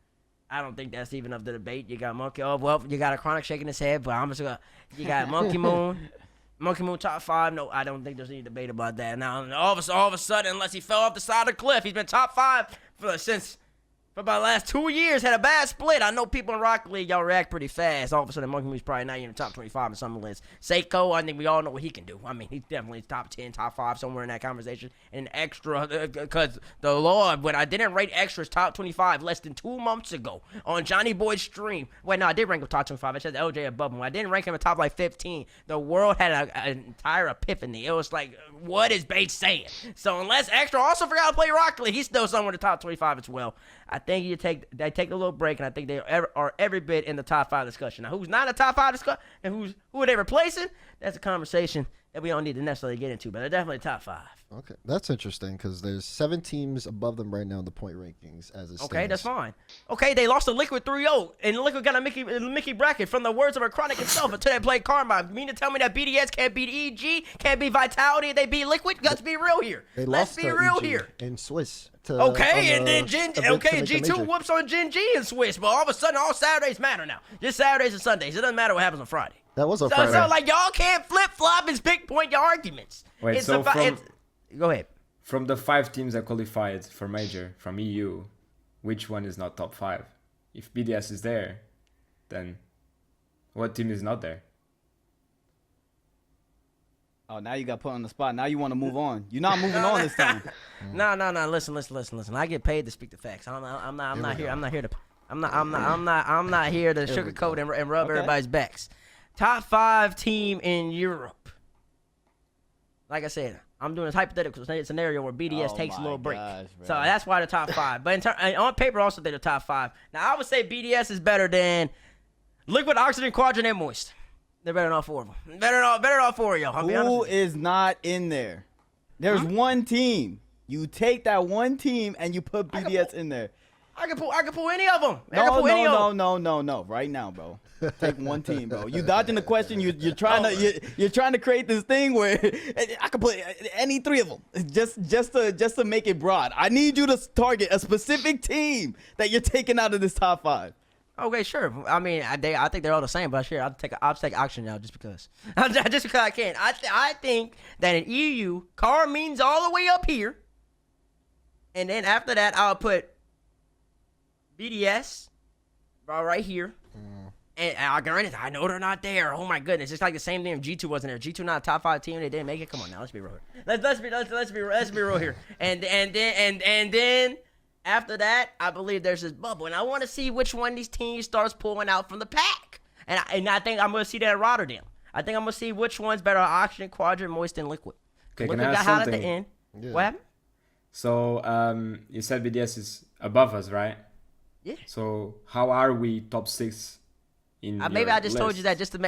[SPEAKER 3] I don't think that's even up the debate. You got Monkey. Oh well, you got AcroniK shaking his head, but I'm just gonna. You got Monkey Moon. Monkey Moon top 5. No, I don't think there's any debate about that. Now all of a sudden, unless he fell off the side of the cliff, he's been top 5 for for about the last 2 years had a bad split. I know people in Rocket League, y'all react pretty fast. All of a sudden, Monkey Moose probably not even in the top 25 in some lists. Seiko, I think we all know what he can do. I mean, he's definitely top 10, top 5, somewhere in that conversation. And Extra, because the Lord, when I didn't rate Extra's top 25 less than 2 months ago on Johnny Boy's stream. Wait, no, I did rank him top 25. I said LJ above him. I didn't rank him in top like 15. The world had an entire epiphany. It was like, what is Bates saying? So unless Extra also forgot to play Rocket League, he's still somewhere in the top 25 as well. I think they take a little break, and I think they are every bit in the top 5 discussion. Now, who's not in the top 5 discussion, and who are they replacing? That's a conversation that we don't need to necessarily get into, but they're definitely top 5.
[SPEAKER 1] Okay, that's interesting because there's 7 teams above them right now in the point rankings as it stands.
[SPEAKER 3] Okay, that's fine. Okay, they lost to Liquid 3-0, and Liquid got a Mickey bracket from the words of AcroniK himself until they played Karma. You mean to tell me that BDS can't beat EG, can't beat Vitality, and they beat Liquid? Let's be real here. Let's be real here.
[SPEAKER 1] In Swiss.
[SPEAKER 3] Okay, and then G2 whoops on Gen G in Swiss, but all of a sudden all Saturdays matter now. Just Saturdays and Sundays. It doesn't matter what happens on Friday.
[SPEAKER 1] That was on Friday.
[SPEAKER 3] So like y'all can't flip-flop and pinpoint your arguments.
[SPEAKER 5] Wait,
[SPEAKER 3] go ahead.
[SPEAKER 5] From the 5 teams that qualified for Major from EU, which one is not top 5? If BDS is there, then what team is not there?
[SPEAKER 2] Oh, now you got put on the spot. Now you want to move on. You're not moving on this time.
[SPEAKER 3] No. Listen. I get paid to speak the facts. I'm not here to sugarcoat and rub everybody's backs. Top 5 team in Europe. Like I said, I'm doing a hypothetical scenario where BDS takes a little break.
[SPEAKER 2] Gosh,
[SPEAKER 3] so that's why the top 5. But on paper, also they're the top 5. Now, I would say BDS is better than Liquid, Oxygen, Quadrant, and Moist. They're better than all 4 of them. Better than all 4 of y'all. I'll be honest
[SPEAKER 2] Who
[SPEAKER 3] with you.
[SPEAKER 2] is not in there? There's one team. You take that one team and you put BDS in there.
[SPEAKER 3] I can pull any of them.
[SPEAKER 2] No. Right now, bro. Take one team, bro. You dodging the question. You're trying to create this thing where I can put any 3 of them just to make it broad. I need you to target a specific team that you're taking out of this top 5.
[SPEAKER 3] Okay, sure. I mean, I think they're all the same, but sure, I'll take Oxygen now just because. Just because I can. I think that in EU, car means all the way up here, and then after that, I'll put BDS right here. And I know they're not there. Oh my goodness, it's like the same thing if G2 wasn't there. G2 not a top 5 team. They didn't make it. Come on now, let's be real here. Let's be real here. And then after that, I believe there's this bubble, and I want to see which one of these teams starts pulling out from the pack. And I think I'm gonna see that in Rotterdam. I think I'm gonna see which one's better: Oxygen, Quadrant, Moist, and Liquid.
[SPEAKER 5] Okay,
[SPEAKER 3] Liquid
[SPEAKER 5] can I
[SPEAKER 3] got
[SPEAKER 5] ask
[SPEAKER 3] hot at the
[SPEAKER 5] something?
[SPEAKER 3] end.
[SPEAKER 1] Yeah.
[SPEAKER 3] What happened?
[SPEAKER 5] So you said BDS is above us, right?
[SPEAKER 3] Yeah.
[SPEAKER 5] So how are we top 6 in
[SPEAKER 3] Maybe
[SPEAKER 5] your
[SPEAKER 3] I just told
[SPEAKER 5] list?
[SPEAKER 3] you that just put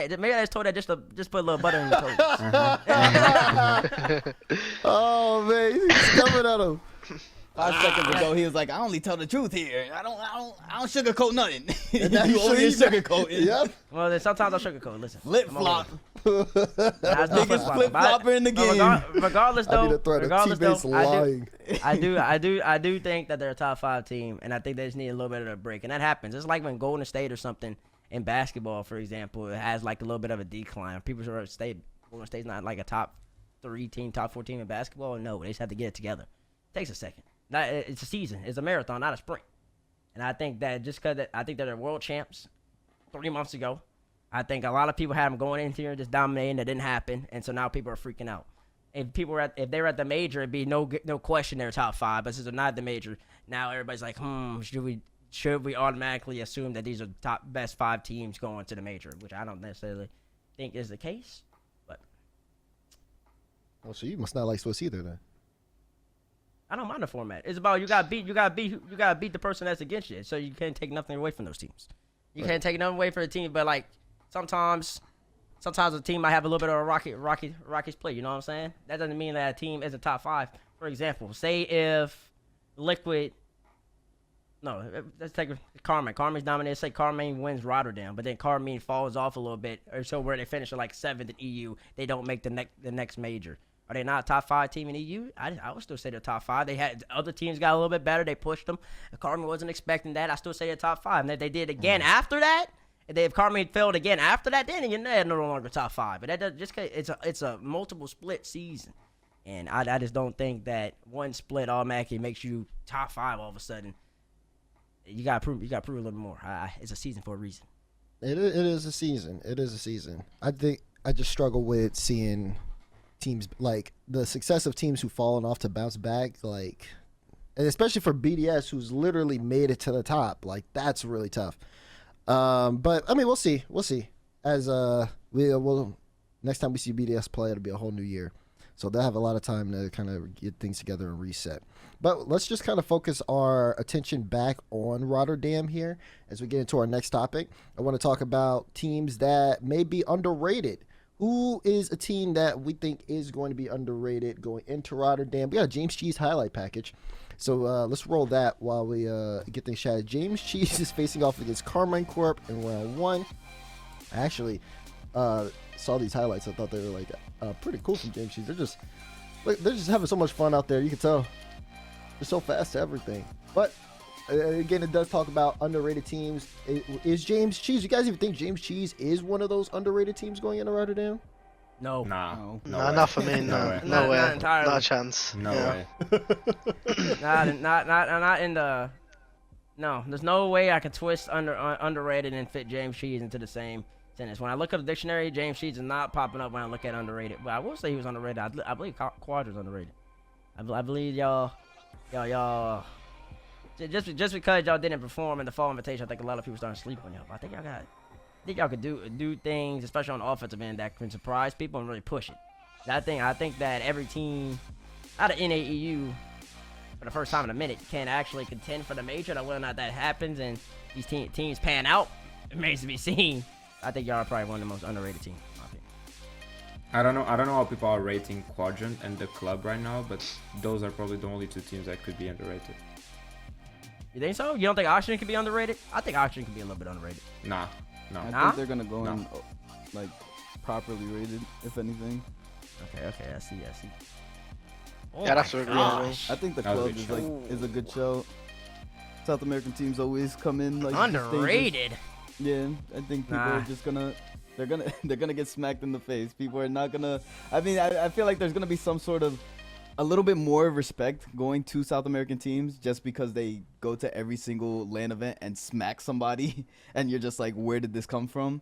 [SPEAKER 3] a little butter in your toast.
[SPEAKER 1] Oh man, he's coming at him.
[SPEAKER 2] 5 seconds ago, he was like, "I only tell the truth here. I don't sugarcoat nothing."
[SPEAKER 1] now
[SPEAKER 2] You
[SPEAKER 1] you
[SPEAKER 2] over here
[SPEAKER 1] sure
[SPEAKER 2] sugarcoating.
[SPEAKER 1] Yep.
[SPEAKER 3] Well, then sometimes I'll sugarcoat. Listen,
[SPEAKER 2] Flip
[SPEAKER 3] I'm over
[SPEAKER 2] flop.
[SPEAKER 3] it. Nah, it's no
[SPEAKER 2] Biggest
[SPEAKER 3] flip-flopping,
[SPEAKER 2] flip
[SPEAKER 3] but
[SPEAKER 2] flopper in the game.
[SPEAKER 3] Regardless,
[SPEAKER 1] I need
[SPEAKER 3] though,
[SPEAKER 1] to throw the teammates lying.
[SPEAKER 3] I do think that they're a top 5 team, and I think they just need a little bit of a break, and that happens. It's like when Golden State or something in basketball, for example, it has like a little bit of a decline. People sort of Golden State's not like a top 3 team, top 4 team in basketball. No, they just have to get it together. It takes a second. It's a season. It's a marathon, not a sprint. And I think that just because I think they're world champs 3 months ago, I think a lot of people had them going in here and just dominating. That didn't happen, and so now people are freaking out. If they were at the major, it'd be no question they're top 5. But since they're not at the major, now everybody's like, should we automatically assume that these are the best 5 teams going to the major, which I don't necessarily think is the case. But
[SPEAKER 1] Oh, so you must not like Swiss either, then.
[SPEAKER 3] I don't mind the format. It's about you gotta beat the person that's against you. So you can't take nothing away from those teams. You can't take nothing away from the team, but like sometimes a team might have a little bit of a rocky play. You know what I'm saying? That doesn't mean that a team is a top 5. For example, say if Liquid. No, let's take Carmine. Carmine's dominated. Say Carmine wins Rotterdam, but then Carmine falls off a little bit, or so where they finish at like 7th in EU. They don't make the next major. Are they not a top 5 team in EU? I would still say they're top 5. They had other teams got a little bit better. They pushed them. Carmine wasn't expecting that. I still say they're top 5. And if they did again after that, if Carmine failed again after that, then they're no longer top 5. But that does, just it's a multiple split season, and I just don't think that one split automatically makes you top 5 all of a sudden. You gotta prove a little more. It's a season for a reason.
[SPEAKER 1] It is a season. It is a season. I think I just struggle with seeing teams like the success of teams who've fallen off to bounce back, like, and especially for BDS, who's literally made it to the top. Like, that's really tough. But I mean, we'll see. We'll see. As we'll next time we see BDS play, it'll be a whole new year, so they'll have a lot of time to kind of get things together and reset. But let's just kind of focus our attention back on Rotterdam here as we get into our next topic. I want to talk about teams that may be underrated. Who is a team that we think is going to be underrated going into Rotterdam? We got a James Cheese highlight package. So let's roll that while we get things chatted. James Cheese is facing off against Carmine Corp in round 1. I actually saw these highlights. I thought they were like pretty cool from James Cheese. They're just having so much fun out there. You can tell. They're so fast to everything. But again, it does talk about underrated teams. Is James Cheese? You guys even think James Cheese is one of those underrated teams going into Rotterdam?
[SPEAKER 3] No.
[SPEAKER 5] Nah.
[SPEAKER 2] No.
[SPEAKER 5] No
[SPEAKER 4] Nah,
[SPEAKER 5] way.
[SPEAKER 4] not for me. No,
[SPEAKER 5] way.
[SPEAKER 4] no way.
[SPEAKER 3] Not entirely.
[SPEAKER 4] Not a chance.
[SPEAKER 5] No
[SPEAKER 4] Yeah.
[SPEAKER 5] way.
[SPEAKER 3] not in the. No, there's no way I could twist underrated and fit James Cheese into the same sentence. When I look at the dictionary, James Cheese is not popping up when I look at underrated. But I will say he was underrated. I believe Quadrant's underrated. I believe y'all. Just because y'all didn't perform in the fall invitation, I think a lot of people starting to sleep on y'all. But I think y'all could do things, especially on the offensive end, that can surprise people and really push it. I think that every team out of NAEU, for the first time in a minute, can actually contend for the major. Now, whether or not that happens and these teams pan out, it remains to be seen. I think y'all are probably one of the most underrated teams. in my opinion.
[SPEAKER 5] I don't know how people are rating Quadrant and the club right now, but those are probably the only two teams that could be underrated.
[SPEAKER 3] You think so? You don't think Oxygen can be underrated? I think Oxygen can be a little bit underrated.
[SPEAKER 5] Nah.
[SPEAKER 2] I
[SPEAKER 3] Nah?
[SPEAKER 2] think they're gonna go in like properly rated, if anything.
[SPEAKER 3] Okay, I see. Oh
[SPEAKER 4] Yeah, that's
[SPEAKER 3] my
[SPEAKER 4] what we
[SPEAKER 3] gosh.
[SPEAKER 2] I think the
[SPEAKER 5] That was a
[SPEAKER 2] club
[SPEAKER 5] good
[SPEAKER 2] is
[SPEAKER 5] show.
[SPEAKER 2] is a good show. South American teams always come in like
[SPEAKER 3] Underrated.
[SPEAKER 2] Yeah, I think people
[SPEAKER 3] Nah.
[SPEAKER 2] are just gonna they're gonna get smacked in the face. People are not gonna. I mean, I feel like there's gonna be some sort of a little bit more respect going to South American teams just because they go to every single LAN event and smack somebody, and you're just like, where did this come from?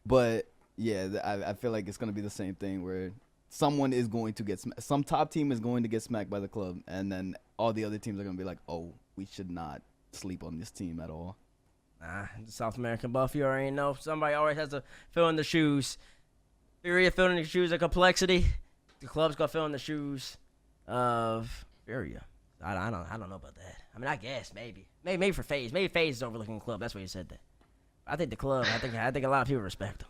[SPEAKER 2] But yeah, I feel like it's gonna be the same thing where someone is going to get some top team is going to get smacked by the club, and then all the other teams are gonna be like, oh, we should not sleep on this team at all.
[SPEAKER 3] Nah, the South American buff, you already know. Somebody always has to fill in the shoes. Furia filling the shoes of complexity. The club's gonna fill in the shoes of Furia. I don't know about that. I mean, I guess maybe for FaZe. Maybe FaZe is overlooking the club. That's why you said that. I think the club. I think a lot of people respect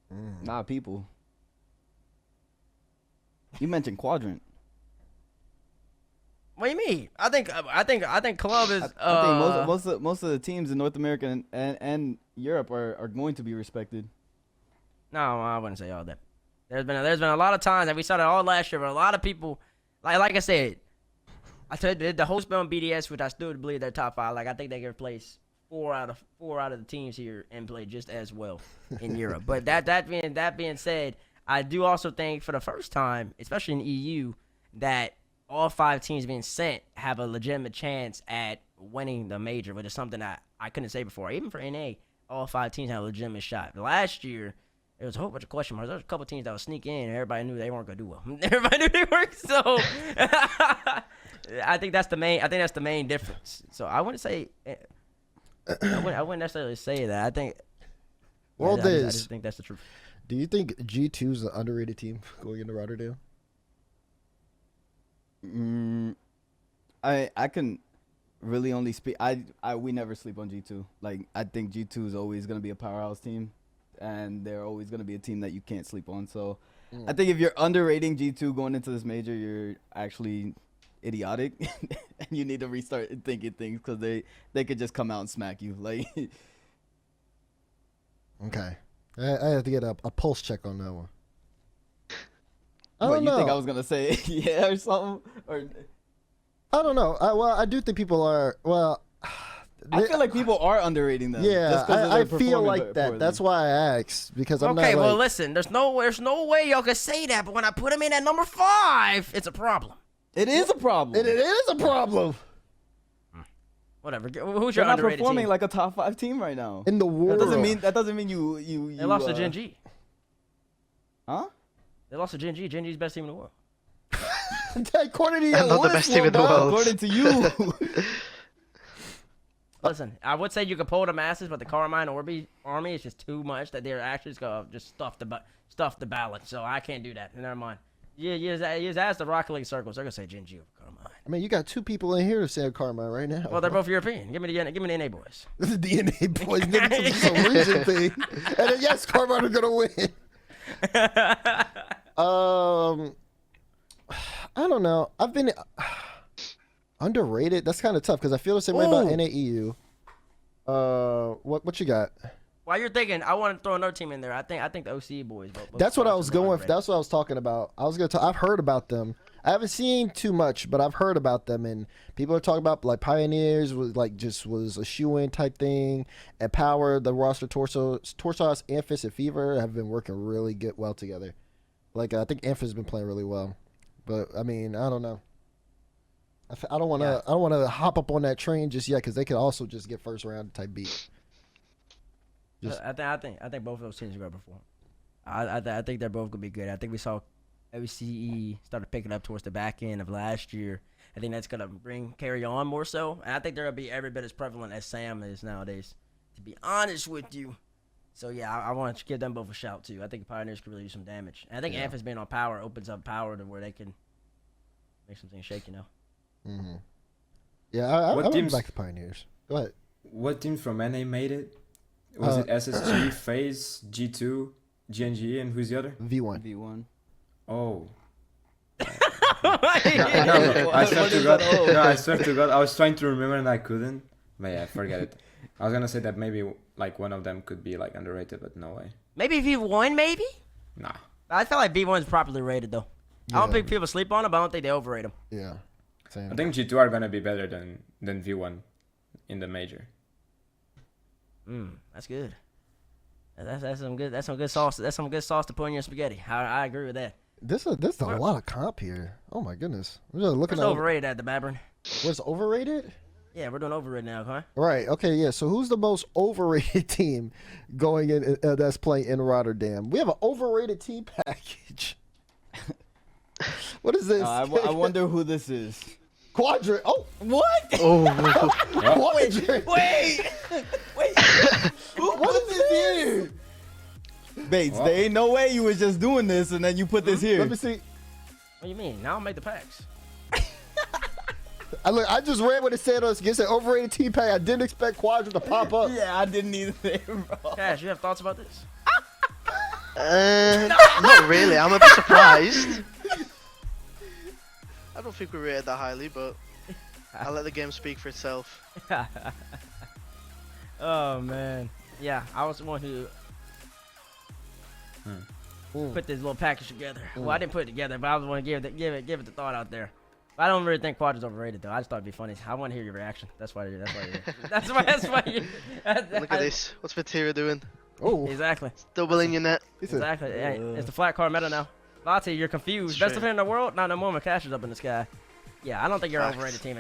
[SPEAKER 3] them.
[SPEAKER 2] Nah, people. You mentioned Quadrant.
[SPEAKER 3] What do you mean? I think club is.
[SPEAKER 2] I think most of the teams in North America and Europe are going to be respected.
[SPEAKER 3] No, I wouldn't say all that. There's been a lot of times that we saw that all last year, but a lot of people, like I said, I told you the whole spell on BDS, which I still believe they're top 5. Like I think they can replace 4 out of the teams here and play just as well in Europe. But that being said, I do also think for the first time, especially in EU, that all 5 teams being sent have a legitimate chance at winning the major, which is something that I couldn't say before. Even for NA, all 5 teams have a legitimate shot. Last year, there was a whole bunch of question marks. There was a couple teams that would sneak in, and everybody knew they weren't gonna do well. Everybody knew they weren't. So I think that's the main difference. So I wouldn't say. I wouldn't necessarily say that. I think.
[SPEAKER 1] Well,
[SPEAKER 3] I just think that's the truth.
[SPEAKER 1] Do you think G2 is an underrated team going into Rotterdam?
[SPEAKER 2] I can really only speak. We never sleep on G2. Like I think G2 is always gonna be a powerhouse team, and they're always gonna be a team that you can't sleep on. So I think if you're underrating G2 going into this major, you're actually idiotic, and you need to restart thinking things because they could just come out and smack you. Like
[SPEAKER 1] Okay. I have to get a pulse check on that one. I
[SPEAKER 2] what
[SPEAKER 1] don't
[SPEAKER 2] you
[SPEAKER 1] know.
[SPEAKER 2] think I was gonna say? Yeah, or something? Or
[SPEAKER 1] I don't know. I do think people are. Well,
[SPEAKER 2] I feel like people are underrating them.
[SPEAKER 1] yeah,
[SPEAKER 2] just 'cause
[SPEAKER 1] I
[SPEAKER 2] they're
[SPEAKER 1] feel
[SPEAKER 2] performing
[SPEAKER 1] like that.
[SPEAKER 2] poorly.
[SPEAKER 1] That's why I asked because I'm
[SPEAKER 3] Okay,
[SPEAKER 1] not
[SPEAKER 3] well
[SPEAKER 1] like,
[SPEAKER 3] listen, there's no way y'all can say that, but when I put him in at number 5, it's a problem.
[SPEAKER 2] It is a problem.
[SPEAKER 1] it is a problem.
[SPEAKER 3] Whatever. Who's
[SPEAKER 2] They're
[SPEAKER 3] your
[SPEAKER 2] not
[SPEAKER 3] underrated
[SPEAKER 2] performing
[SPEAKER 3] team?
[SPEAKER 2] like a top 5 team right now.
[SPEAKER 1] In the world.
[SPEAKER 2] That doesn't mean you.
[SPEAKER 3] They lost to Gen G.
[SPEAKER 2] Huh?
[SPEAKER 3] They lost to Gen G. Gen G's best team in the world.
[SPEAKER 1] According to your
[SPEAKER 4] Not the
[SPEAKER 1] list,
[SPEAKER 4] best team in the
[SPEAKER 1] bro.
[SPEAKER 4] world.
[SPEAKER 2] According to you.
[SPEAKER 3] Listen, I would say you could pull the masses, but the Carmine army is just too much that they're actually just gonna just stuff the ballot. So I can't do that. Never mind. You just ask the Rocket League circles. They're gonna say Gen G over Carmine.
[SPEAKER 1] I mean, you got 2 people in here to say Carmine right now.
[SPEAKER 3] Well, they're both European. Give me the NA boys.
[SPEAKER 1] This is DNA boys. This is some region thing. And then, yes, Carmine are gonna win. I don't know. I've been underrated. That's kind of tough because I feel the same way about
[SPEAKER 2] Ooh.
[SPEAKER 1] NAEU. What you got?
[SPEAKER 3] While you're thinking, I want to throw another team in there. I think the OC boys.
[SPEAKER 1] That's what I was going.
[SPEAKER 3] underrated.
[SPEAKER 1] That's what I was talking about. I was gonna. I've heard about them. I haven't seen too much, but I've heard about them, and people are talking about like Pioneers was was a shoe-in type thing, and Power, the roster, Torsos, Amphis, and Fever have been working really well together. Like I think Amphis has been playing really well, but I mean I don't know. I don't want to. I don't want to hop up on that train just yet because they could also just get first round type beat.
[SPEAKER 3] I think both of those teams are gonna perform. I think they're both gonna be good. I think we saw OCE started picking up towards the back end of last year. I think that's gonna carry on more so, and I think they're gonna be every bit as prevalent as Sam is nowadays. To be honest with you, so yeah, I want to give them both a shout too. I think Pioneers could really do some damage, and I think Amphis being on Power opens up Power to where they can make some things shake. You know.
[SPEAKER 1] Mm-hmm. Yeah, I
[SPEAKER 5] What
[SPEAKER 1] went
[SPEAKER 5] teams-
[SPEAKER 1] back to Pioneers. Go ahead.
[SPEAKER 5] What teams from NA made it? Was it SSG, FaZe, G2, GNG, and who's the other?
[SPEAKER 1] V1.
[SPEAKER 2] V1.
[SPEAKER 5] Oh.
[SPEAKER 3] No,
[SPEAKER 5] I swear to God. No, I swear to God. I was trying to remember and I couldn't. But yeah, forget it. I was gonna say that maybe like one of them could be like underrated, but no way.
[SPEAKER 3] Maybe V1, maybe.
[SPEAKER 5] Nah.
[SPEAKER 3] I feel like V1's properly rated though. I don't think people sleep on him, but I don't think they overrate him.
[SPEAKER 1] Yeah. Same.
[SPEAKER 5] I think G2 are gonna be better than V1 in the major.
[SPEAKER 3] That's good. That's some good. That's some good sauce. That's some good sauce to put in your spaghetti. I agree with that.
[SPEAKER 1] This is a lot of comp here. Oh my goodness. I'm just looking
[SPEAKER 3] What's
[SPEAKER 1] at
[SPEAKER 3] overrated at the Babern?
[SPEAKER 1] what's overrated.
[SPEAKER 3] Yeah, we're doing overrated now, huh?
[SPEAKER 1] Right. Okay. Yeah. So who's the most overrated team going in that's playing in Rotterdam? We have an overrated team package. What is this?
[SPEAKER 2] I wonder who this is.
[SPEAKER 1] Quadrant. Oh,
[SPEAKER 2] What?
[SPEAKER 4] Oh,
[SPEAKER 1] Quadrant.
[SPEAKER 2] Wait.
[SPEAKER 1] What is this here?
[SPEAKER 2] Bates,
[SPEAKER 5] What?
[SPEAKER 2] there ain't no way you was just doing this and then you put this here.
[SPEAKER 1] Let me see.
[SPEAKER 3] What do you mean? Now I'll make the packs.
[SPEAKER 1] I just read what it said on it said overrated team pack. I didn't expect Quadrant to pop up.
[SPEAKER 2] Yeah, I didn't either, bro.
[SPEAKER 3] Cash, you have thoughts about this?
[SPEAKER 4] not really. I'm a bit surprised. I don't think we rated that highly, but I'll let the game speak for itself.
[SPEAKER 3] Oh man, yeah, I was the one who put this little package together. Well, I didn't put it together, but I was the one to give it the thought out there. But I don't really think Quadrant's overrated though. I just thought it'd be funny. I want to hear your reaction. That's why. You're
[SPEAKER 4] Look at this. What's Vatira doing?
[SPEAKER 1] Oh,
[SPEAKER 3] Exactly.
[SPEAKER 4] Doubling your net.
[SPEAKER 1] he said,
[SPEAKER 3] Exactly. Hey, it's the flat card meta now. Lati, you're confused.
[SPEAKER 4] It's
[SPEAKER 3] Best
[SPEAKER 4] true.
[SPEAKER 3] defender in the world? Not no more when Cash is up in the sky. Yeah, I don't think you're an
[SPEAKER 4] Facts.
[SPEAKER 3] overrated team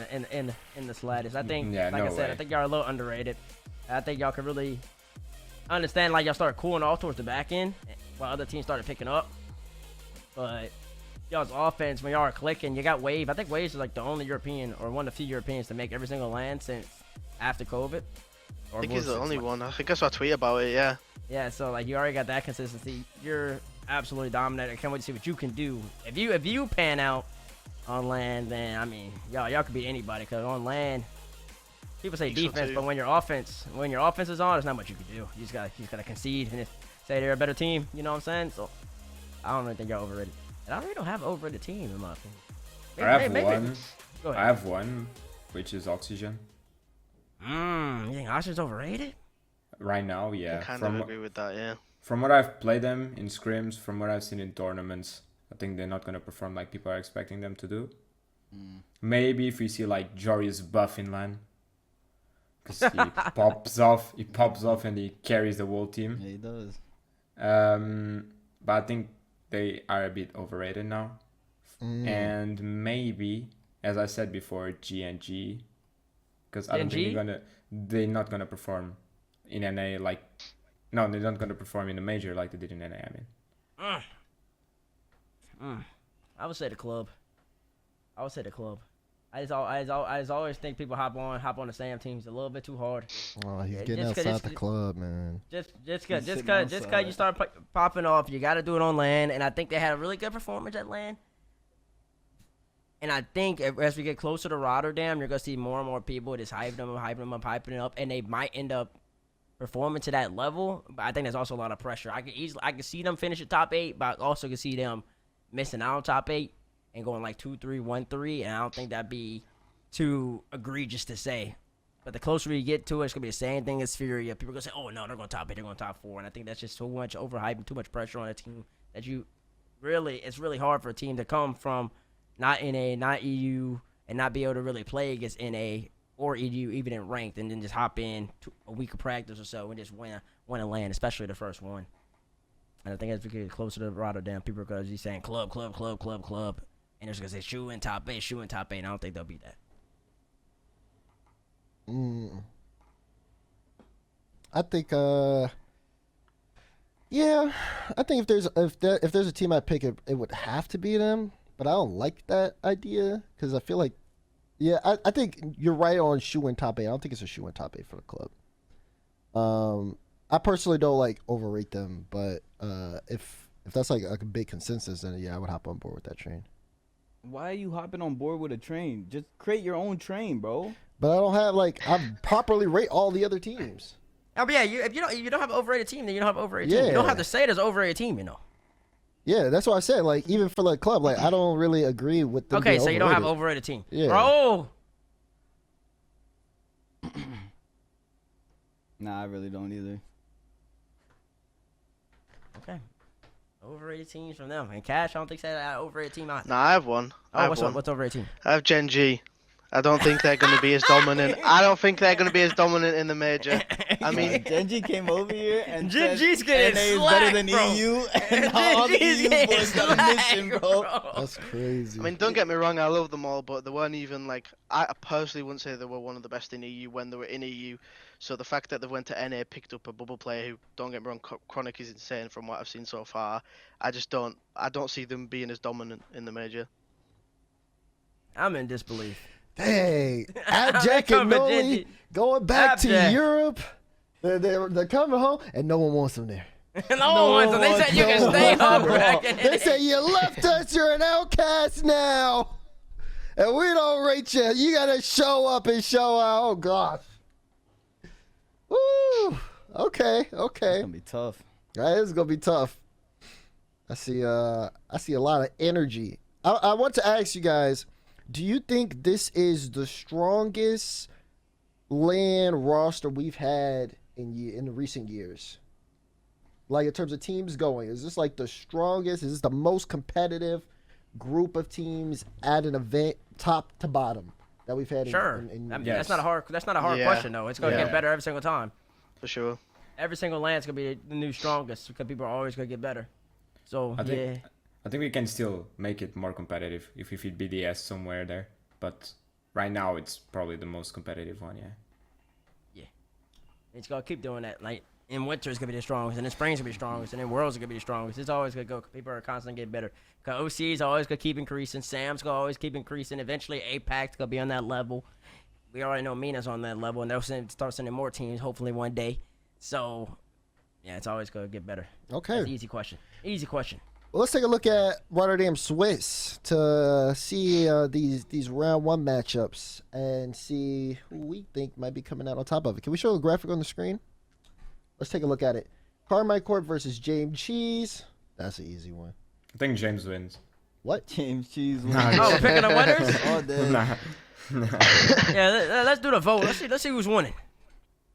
[SPEAKER 3] in the slightest. I think,
[SPEAKER 5] Yeah,
[SPEAKER 3] like
[SPEAKER 5] no
[SPEAKER 3] I said,
[SPEAKER 5] way.
[SPEAKER 3] I think y'all are a little underrated. I think y'all could really understand, like, y'all started cooling off towards the back end while other teams started picking up. But y'all's offense, when y'all are clicking, you got Wave. I think Waves is like the only European or one of the few Europeans to make every single land since after COVID.
[SPEAKER 4] I think he's the only one. I think I saw a tweet about it, yeah.
[SPEAKER 3] Yeah, so like you already got that consistency. You're absolutely dominant. I can't wait to see what you can do. If you pan out on land, then I mean y'all could beat anybody. Cause on land, people say
[SPEAKER 4] Think so,
[SPEAKER 3] defense,
[SPEAKER 4] too.
[SPEAKER 3] but when your offense is on, there's not much you can do. You just gotta concede and say they're a better team. You know what I'm saying? So I don't really think y'all overrated. And I really don't have an overrated team in my opinion.
[SPEAKER 5] I have one.
[SPEAKER 3] Go
[SPEAKER 5] I
[SPEAKER 3] ahead.
[SPEAKER 5] have one, which is Oxygen.
[SPEAKER 3] You think Osh's overrated?
[SPEAKER 5] Right now,
[SPEAKER 4] I
[SPEAKER 5] yeah.
[SPEAKER 4] kind of agree with that, yeah.
[SPEAKER 5] From what I've played them in scrims, from what I've seen in tournaments, I think they're not gonna perform like people are expecting them to do. Maybe if we see like Jory's buff in LAN, because he pops off and he carries the whole team.
[SPEAKER 2] Yeah, he does.
[SPEAKER 5] But I think they are a bit overrated now. And maybe, as I said before, GNG because I don't think
[SPEAKER 3] NG?
[SPEAKER 5] they're not gonna perform in NA like. No, they're not gonna perform in the major like they did in NA. I mean.
[SPEAKER 3] I would say the club. I just always think people hop on the same teams a little bit too hard.
[SPEAKER 1] Oh, he's
[SPEAKER 3] Yeah,
[SPEAKER 1] getting
[SPEAKER 3] just 'cause
[SPEAKER 1] outside
[SPEAKER 3] it's-
[SPEAKER 1] the club, man.
[SPEAKER 3] Just
[SPEAKER 2] sitting
[SPEAKER 3] cause you start popping off, you got to do it on land. And I think they had a really good performance at land. And I think as we get closer to Rotterdam, you're gonna see more and more people just hyping them up, and they might end up performing to that level. But I think there's also a lot of pressure. I can see them finish at top 8, but I also can see them missing out on top 8 and going like 2-3, 1-3, and I don't think that'd be too egregious to say. But the closer we get to it, it's gonna be the same thing as Furia. People are gonna say, "Oh no, they're going top 8, they're going top 4," and I think that's just too much overhype and too much pressure on a team that it's really hard for a team to come from not NA, not EU, and not be able to really play against NA or EU, even in ranked, and then just hop in to a week of practice or so and just win a land, especially the first one. And I think as we get closer to Rotterdam, people are going to be saying club, and they're just going to say shoe in top 8, and I don't think they'll beat that.
[SPEAKER 1] I think, yeah, I think if there's a team I pick, it would have to be them. But I don't like that idea because I feel like, yeah, I think you're right on shoe in top 8. I don't think it's a shoe in top 8 for the club. I personally don't like overrate them, but if that's like a big consensus, then yeah, I would hop on board with that train.
[SPEAKER 2] Why are you hopping on board with a train? Just create your own train, bro.
[SPEAKER 1] But I don't have I properly rate all the other teams.
[SPEAKER 3] Oh, but yeah, if you don't have an overrated team, then you don't have an overrated team.
[SPEAKER 1] Yeah.
[SPEAKER 3] You don't have to say there's an overrated team, you know.
[SPEAKER 1] Yeah, that's what I said. Like even for the club, like I don't really agree with them.
[SPEAKER 3] Okay,
[SPEAKER 1] being
[SPEAKER 3] so you don't have an
[SPEAKER 1] overrated.
[SPEAKER 3] overrated team.
[SPEAKER 1] Yeah.
[SPEAKER 3] Bro.
[SPEAKER 2] Nah, I really don't either.
[SPEAKER 3] Okay. Overrated teams from them. And Cash, I don't think that overrated team either.
[SPEAKER 4] Nah, I have one.
[SPEAKER 3] What's overrated team?
[SPEAKER 4] I have Gen G. I don't think they're going to be as dominant. I don't think they're going to be as dominant in the major. I mean,
[SPEAKER 2] Genji came over here and
[SPEAKER 3] Gen
[SPEAKER 2] said
[SPEAKER 3] G's getting
[SPEAKER 2] NA is
[SPEAKER 3] slack,
[SPEAKER 2] better than
[SPEAKER 3] bro.
[SPEAKER 2] EU, and now all the
[SPEAKER 3] Gen G's
[SPEAKER 2] EU
[SPEAKER 3] getting
[SPEAKER 2] boys got a
[SPEAKER 3] slack,
[SPEAKER 2] mission, bro.
[SPEAKER 1] That's crazy.
[SPEAKER 4] I mean, don't get me wrong, I love them all, but they weren't even like. I personally wouldn't say they were one of the best in EU when they were in EU. So the fact that they went to NA, picked up a bubble player who, don't get me wrong, AcroniK is insane from what I've seen so far. I don't see them being as dominant in the major.
[SPEAKER 3] I'm in disbelief.
[SPEAKER 1] Dang, Abjack
[SPEAKER 3] They
[SPEAKER 1] and
[SPEAKER 3] come to
[SPEAKER 1] Noli
[SPEAKER 3] Genji.
[SPEAKER 1] going back to
[SPEAKER 3] Abjack.
[SPEAKER 1] Europe. They're coming home, and no one wants them there.
[SPEAKER 3] No one. They said you can stay home.
[SPEAKER 1] They say you left us. You're an outcast now, and we don't rate you. You gotta show up and show out. Oh gosh. Woo. Okay.
[SPEAKER 2] It's gonna be tough.
[SPEAKER 1] That is gonna be tough. I see a lot of energy. I want to ask you guys, do you think this is the strongest land roster we've had in the recent years? Like in terms of teams going, is this like the strongest? Is this the most competitive group of teams at an event, top to bottom, that we've had?
[SPEAKER 3] Sure. That's not a hard
[SPEAKER 4] Yeah.
[SPEAKER 3] question though. It's gonna
[SPEAKER 5] Yeah.
[SPEAKER 3] get better every single time.
[SPEAKER 4] For sure.
[SPEAKER 3] Every single land's gonna be the new strongest because people are always gonna get better. So
[SPEAKER 5] I think we can still make it more competitive if we feed BDS somewhere there. But right now it's probably the most competitive one, yeah.
[SPEAKER 3] it's gonna keep doing that. Like in winter, it's gonna be the strongest, and in spring, it's gonna be the strongest, and in worlds, it's gonna be the strongest. It's always gonna go. People are constantly getting better. Cause OC's always gonna keep increasing. Sam's gonna always keep increasing. Eventually, APAC's gonna be on that level. We already know Mina's on that level, and they'll start sending more teams hopefully one day. So, yeah, it's always gonna get better.
[SPEAKER 1] Okay.
[SPEAKER 3] That's an easy question. Easy question.
[SPEAKER 1] Well, let's take a look at Rotterdam Swiss to see these round 1 matchups and see who we think might be coming out on top of it. Can we show the graphic on the screen? Let's take a look at it. Carmine Court versus James Cheese. That's an easy one.
[SPEAKER 5] I think James wins.
[SPEAKER 1] What?
[SPEAKER 2] James Cheese.
[SPEAKER 5] Nah,
[SPEAKER 3] Oh, we're picking the winners.
[SPEAKER 2] All day.
[SPEAKER 5] Nah.
[SPEAKER 3] Yeah, let's do the vote. Let's see who's winning.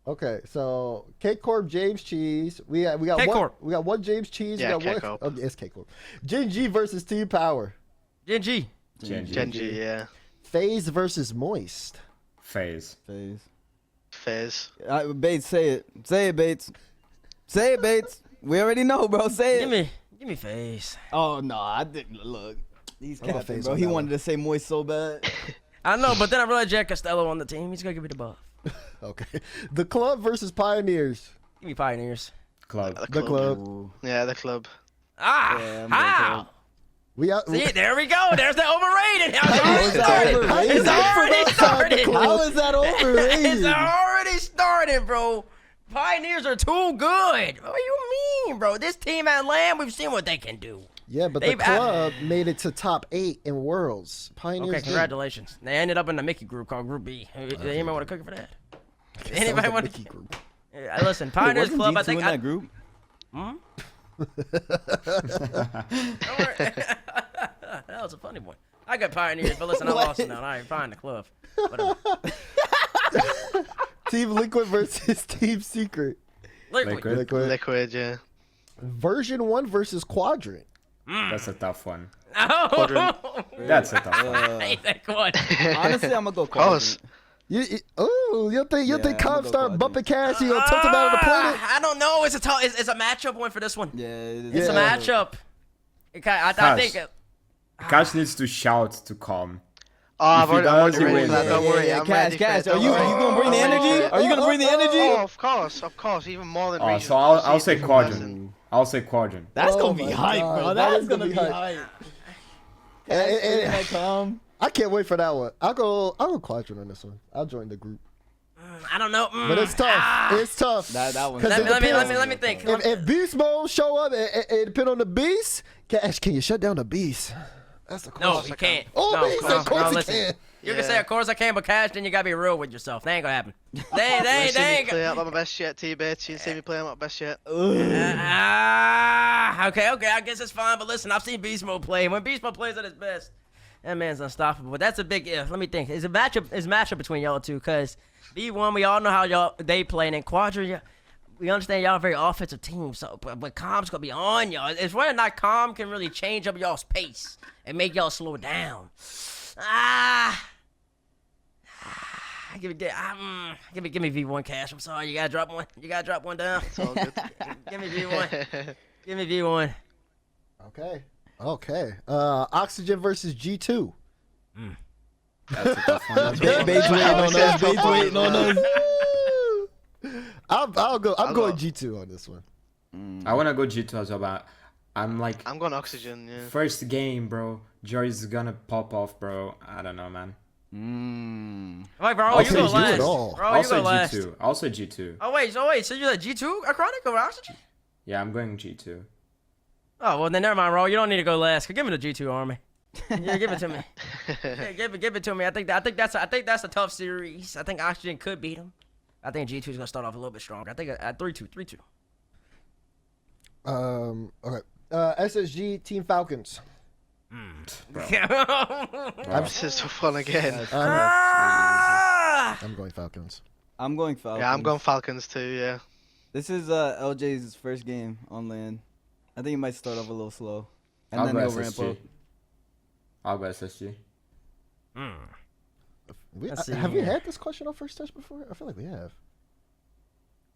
[SPEAKER 1] Okay, so K Corp, James Cheese. We got
[SPEAKER 3] K-Corp.
[SPEAKER 1] one. We got one James Cheese.
[SPEAKER 4] Yeah,
[SPEAKER 1] we got
[SPEAKER 4] K-Corp.
[SPEAKER 1] one. Okay, it's K Corp. Gen G versus Team Power.
[SPEAKER 3] Gen G.
[SPEAKER 4] Gen G, yeah.
[SPEAKER 1] FaZe versus Moist.
[SPEAKER 5] Phase.
[SPEAKER 4] Fizz.
[SPEAKER 2] Bates, say it. Say it, Bates. Say it, Bates. We already know, bro. Say it.
[SPEAKER 3] Give me face.
[SPEAKER 2] Oh no, I didn't look. He's
[SPEAKER 1] I'm a
[SPEAKER 2] capping,
[SPEAKER 1] FaZe
[SPEAKER 2] bro.
[SPEAKER 1] on
[SPEAKER 2] He
[SPEAKER 1] that
[SPEAKER 2] wanted
[SPEAKER 1] one.
[SPEAKER 2] to say moist so bad.
[SPEAKER 3] I know, but then I realized Jack Costello on the team. He's gonna give me the buff.
[SPEAKER 1] Okay. The club versus Pioneers.
[SPEAKER 3] Give me Pioneers.
[SPEAKER 5] Club.
[SPEAKER 1] The club.
[SPEAKER 2] Ooh.
[SPEAKER 4] Yeah, the club.
[SPEAKER 3] Ah,
[SPEAKER 2] Yeah, I'm
[SPEAKER 3] how?
[SPEAKER 2] going
[SPEAKER 1] We out.
[SPEAKER 3] See, there we go. There's the overrated.
[SPEAKER 1] It's
[SPEAKER 3] already started.
[SPEAKER 1] How is that overrated?
[SPEAKER 3] It's already started, bro. Pioneers are too good. What do you mean, bro? This team at LAN, we've seen what they can do.
[SPEAKER 1] Yeah, but the
[SPEAKER 3] They've-
[SPEAKER 1] club made it to top 8 in Worlds. Pioneers.
[SPEAKER 3] Okay,
[SPEAKER 1] didn't.
[SPEAKER 3] congratulations. They ended up in the Mickey group called Group B. Anybody want to cook for that?
[SPEAKER 1] That was
[SPEAKER 3] Anybody
[SPEAKER 1] a
[SPEAKER 3] want
[SPEAKER 1] Mickey
[SPEAKER 3] to?
[SPEAKER 1] group.
[SPEAKER 3] Listen,
[SPEAKER 2] Wait,
[SPEAKER 3] Pioneers
[SPEAKER 2] wasn't
[SPEAKER 3] Club. I
[SPEAKER 2] G2
[SPEAKER 3] think.
[SPEAKER 2] in that group.
[SPEAKER 3] Hmm? That was a funny one. I got Pioneers, but listen, I lost it now. All right, fine, the club. Whatever.
[SPEAKER 1] Team Liquid versus Team Secret.
[SPEAKER 3] Liquid.
[SPEAKER 4] Liquid, yeah.
[SPEAKER 1] Version 1 versus Quadrant.
[SPEAKER 5] That's a tough one.
[SPEAKER 3] Oh,
[SPEAKER 5] That's a tough one.
[SPEAKER 3] I hate that one.
[SPEAKER 2] Honestly, I'm gonna go
[SPEAKER 4] Close.
[SPEAKER 2] Quadrant.
[SPEAKER 1] You'll think
[SPEAKER 2] Yeah,
[SPEAKER 1] Comp
[SPEAKER 2] I'm gonna go
[SPEAKER 1] start
[SPEAKER 2] Quadrant.
[SPEAKER 1] bumping Cash, you gonna tilt him out of the planet?
[SPEAKER 3] I don't know. It's a matchup one for this one.
[SPEAKER 2] Yeah,
[SPEAKER 3] It's a
[SPEAKER 1] Yeah.
[SPEAKER 3] matchup. I
[SPEAKER 5] Cash.
[SPEAKER 3] think.
[SPEAKER 5] Cash needs to shout to calm.
[SPEAKER 4] Oh, I'm
[SPEAKER 5] If he
[SPEAKER 4] already
[SPEAKER 5] does, he
[SPEAKER 4] ready for
[SPEAKER 5] wins.
[SPEAKER 4] that. Don't worry. I'm
[SPEAKER 2] Cash,
[SPEAKER 4] ready for
[SPEAKER 2] Cash.
[SPEAKER 4] it,
[SPEAKER 2] Are
[SPEAKER 4] don't
[SPEAKER 2] you
[SPEAKER 4] worry.
[SPEAKER 2] gonna bring the energy? Are you gonna bring the energy?
[SPEAKER 4] Oh, of course, even more than
[SPEAKER 5] Oh,
[SPEAKER 4] regional.
[SPEAKER 5] so I'll
[SPEAKER 4] See
[SPEAKER 5] say
[SPEAKER 4] it in
[SPEAKER 5] Quadrant.
[SPEAKER 4] person.
[SPEAKER 5] I'll say Quadrant.
[SPEAKER 2] That's
[SPEAKER 1] Oh
[SPEAKER 2] gonna be
[SPEAKER 1] my
[SPEAKER 2] hype,
[SPEAKER 1] God,
[SPEAKER 2] bro.
[SPEAKER 1] that
[SPEAKER 2] That's
[SPEAKER 1] is
[SPEAKER 2] gonna
[SPEAKER 1] gonna
[SPEAKER 2] be
[SPEAKER 1] be
[SPEAKER 2] hype.
[SPEAKER 1] And- I can't wait for that one. I'll go Quadrant on this one. I'll join the group.
[SPEAKER 3] I don't know.
[SPEAKER 1] But it's tough. It's tough.
[SPEAKER 2] That one.
[SPEAKER 1] 'Cause
[SPEAKER 3] Let
[SPEAKER 1] it
[SPEAKER 3] me
[SPEAKER 1] depends.
[SPEAKER 3] think.
[SPEAKER 1] If Beast Mode show up, it depend on the Beast. Cash, can you shut down the Beast? That's the
[SPEAKER 3] No,
[SPEAKER 1] question.
[SPEAKER 3] you can't.
[SPEAKER 1] Oh,
[SPEAKER 3] no,
[SPEAKER 1] Beast,
[SPEAKER 3] no,
[SPEAKER 1] of course
[SPEAKER 3] no,
[SPEAKER 1] he
[SPEAKER 3] listen.
[SPEAKER 1] can.
[SPEAKER 3] You can say, of course I can, but Cash, then you gotta be real with yourself. That ain't gonna happen. They
[SPEAKER 4] You
[SPEAKER 3] ain't
[SPEAKER 4] see me
[SPEAKER 3] gonna.
[SPEAKER 4] play out my best shit, T-Bait. You see me play out my best shit.
[SPEAKER 3] Okay. I guess it's fine. But listen, I've seen Beast Mode play. When Beast Mode plays at his best, that man's unstoppable. But that's a big if. Let me think. It's a matchup between y'all two. Cause V1, we all know how they play, and then Quadrant, we understand y'all a very offensive team. So, but Calm's gonna be on y'all. It's whether or not Calm can really change up y'all's pace and make y'all slow down. Give me V1 Cash. I'm sorry, you gotta drop one. You gotta drop one down.
[SPEAKER 4] It's all good.
[SPEAKER 3] Give me V1. Give me V1.
[SPEAKER 1] Okay. Oxygen versus G2.
[SPEAKER 5] That's a tough one. That's
[SPEAKER 2] Bates waiting on us. Bates waiting on us.
[SPEAKER 1] I'll go. I'm
[SPEAKER 4] I'll
[SPEAKER 1] going
[SPEAKER 4] go.
[SPEAKER 1] G2 on this one.
[SPEAKER 5] I wanna go G2 as well, but I'm like
[SPEAKER 4] I'm going Oxygen, yeah.
[SPEAKER 5] first game, bro. Joy's gonna pop off, bro. I don't know, man.
[SPEAKER 3] Wait, bro,
[SPEAKER 1] I'll
[SPEAKER 3] you
[SPEAKER 1] say
[SPEAKER 3] go
[SPEAKER 1] G2
[SPEAKER 3] last.
[SPEAKER 1] at all.
[SPEAKER 3] Bro, you
[SPEAKER 5] Also
[SPEAKER 3] go last.
[SPEAKER 5] G2. Also G2.
[SPEAKER 3] Oh wait, so you're like G2 AcroniK over Oxygen?
[SPEAKER 5] Yeah, I'm going G2.
[SPEAKER 3] Oh well, then never mind, bro. You don't need to go last. Give me the G2 army. Yeah, give it to me. Yeah, give it to me. I think that's a tough series. I think Oxygen could beat them. I think G2 is gonna start off a little bit stronger. I think at 3-2.
[SPEAKER 1] Okay. SSG Team Falcons.
[SPEAKER 4] This is so fun again.
[SPEAKER 1] I'm going Falcons.
[SPEAKER 2] I'm going Falcons.
[SPEAKER 4] Yeah, I'm going Falcons too, yeah.
[SPEAKER 2] This is LJ's first game on land. I think he might start off a little slow, and
[SPEAKER 5] I'll
[SPEAKER 2] then
[SPEAKER 5] go
[SPEAKER 2] he'll ramp
[SPEAKER 5] SSG.
[SPEAKER 2] up.
[SPEAKER 5] I'll go SSG.
[SPEAKER 3] Let's see
[SPEAKER 1] Have we
[SPEAKER 3] here.
[SPEAKER 1] had this question on First Touch before? I feel like we have.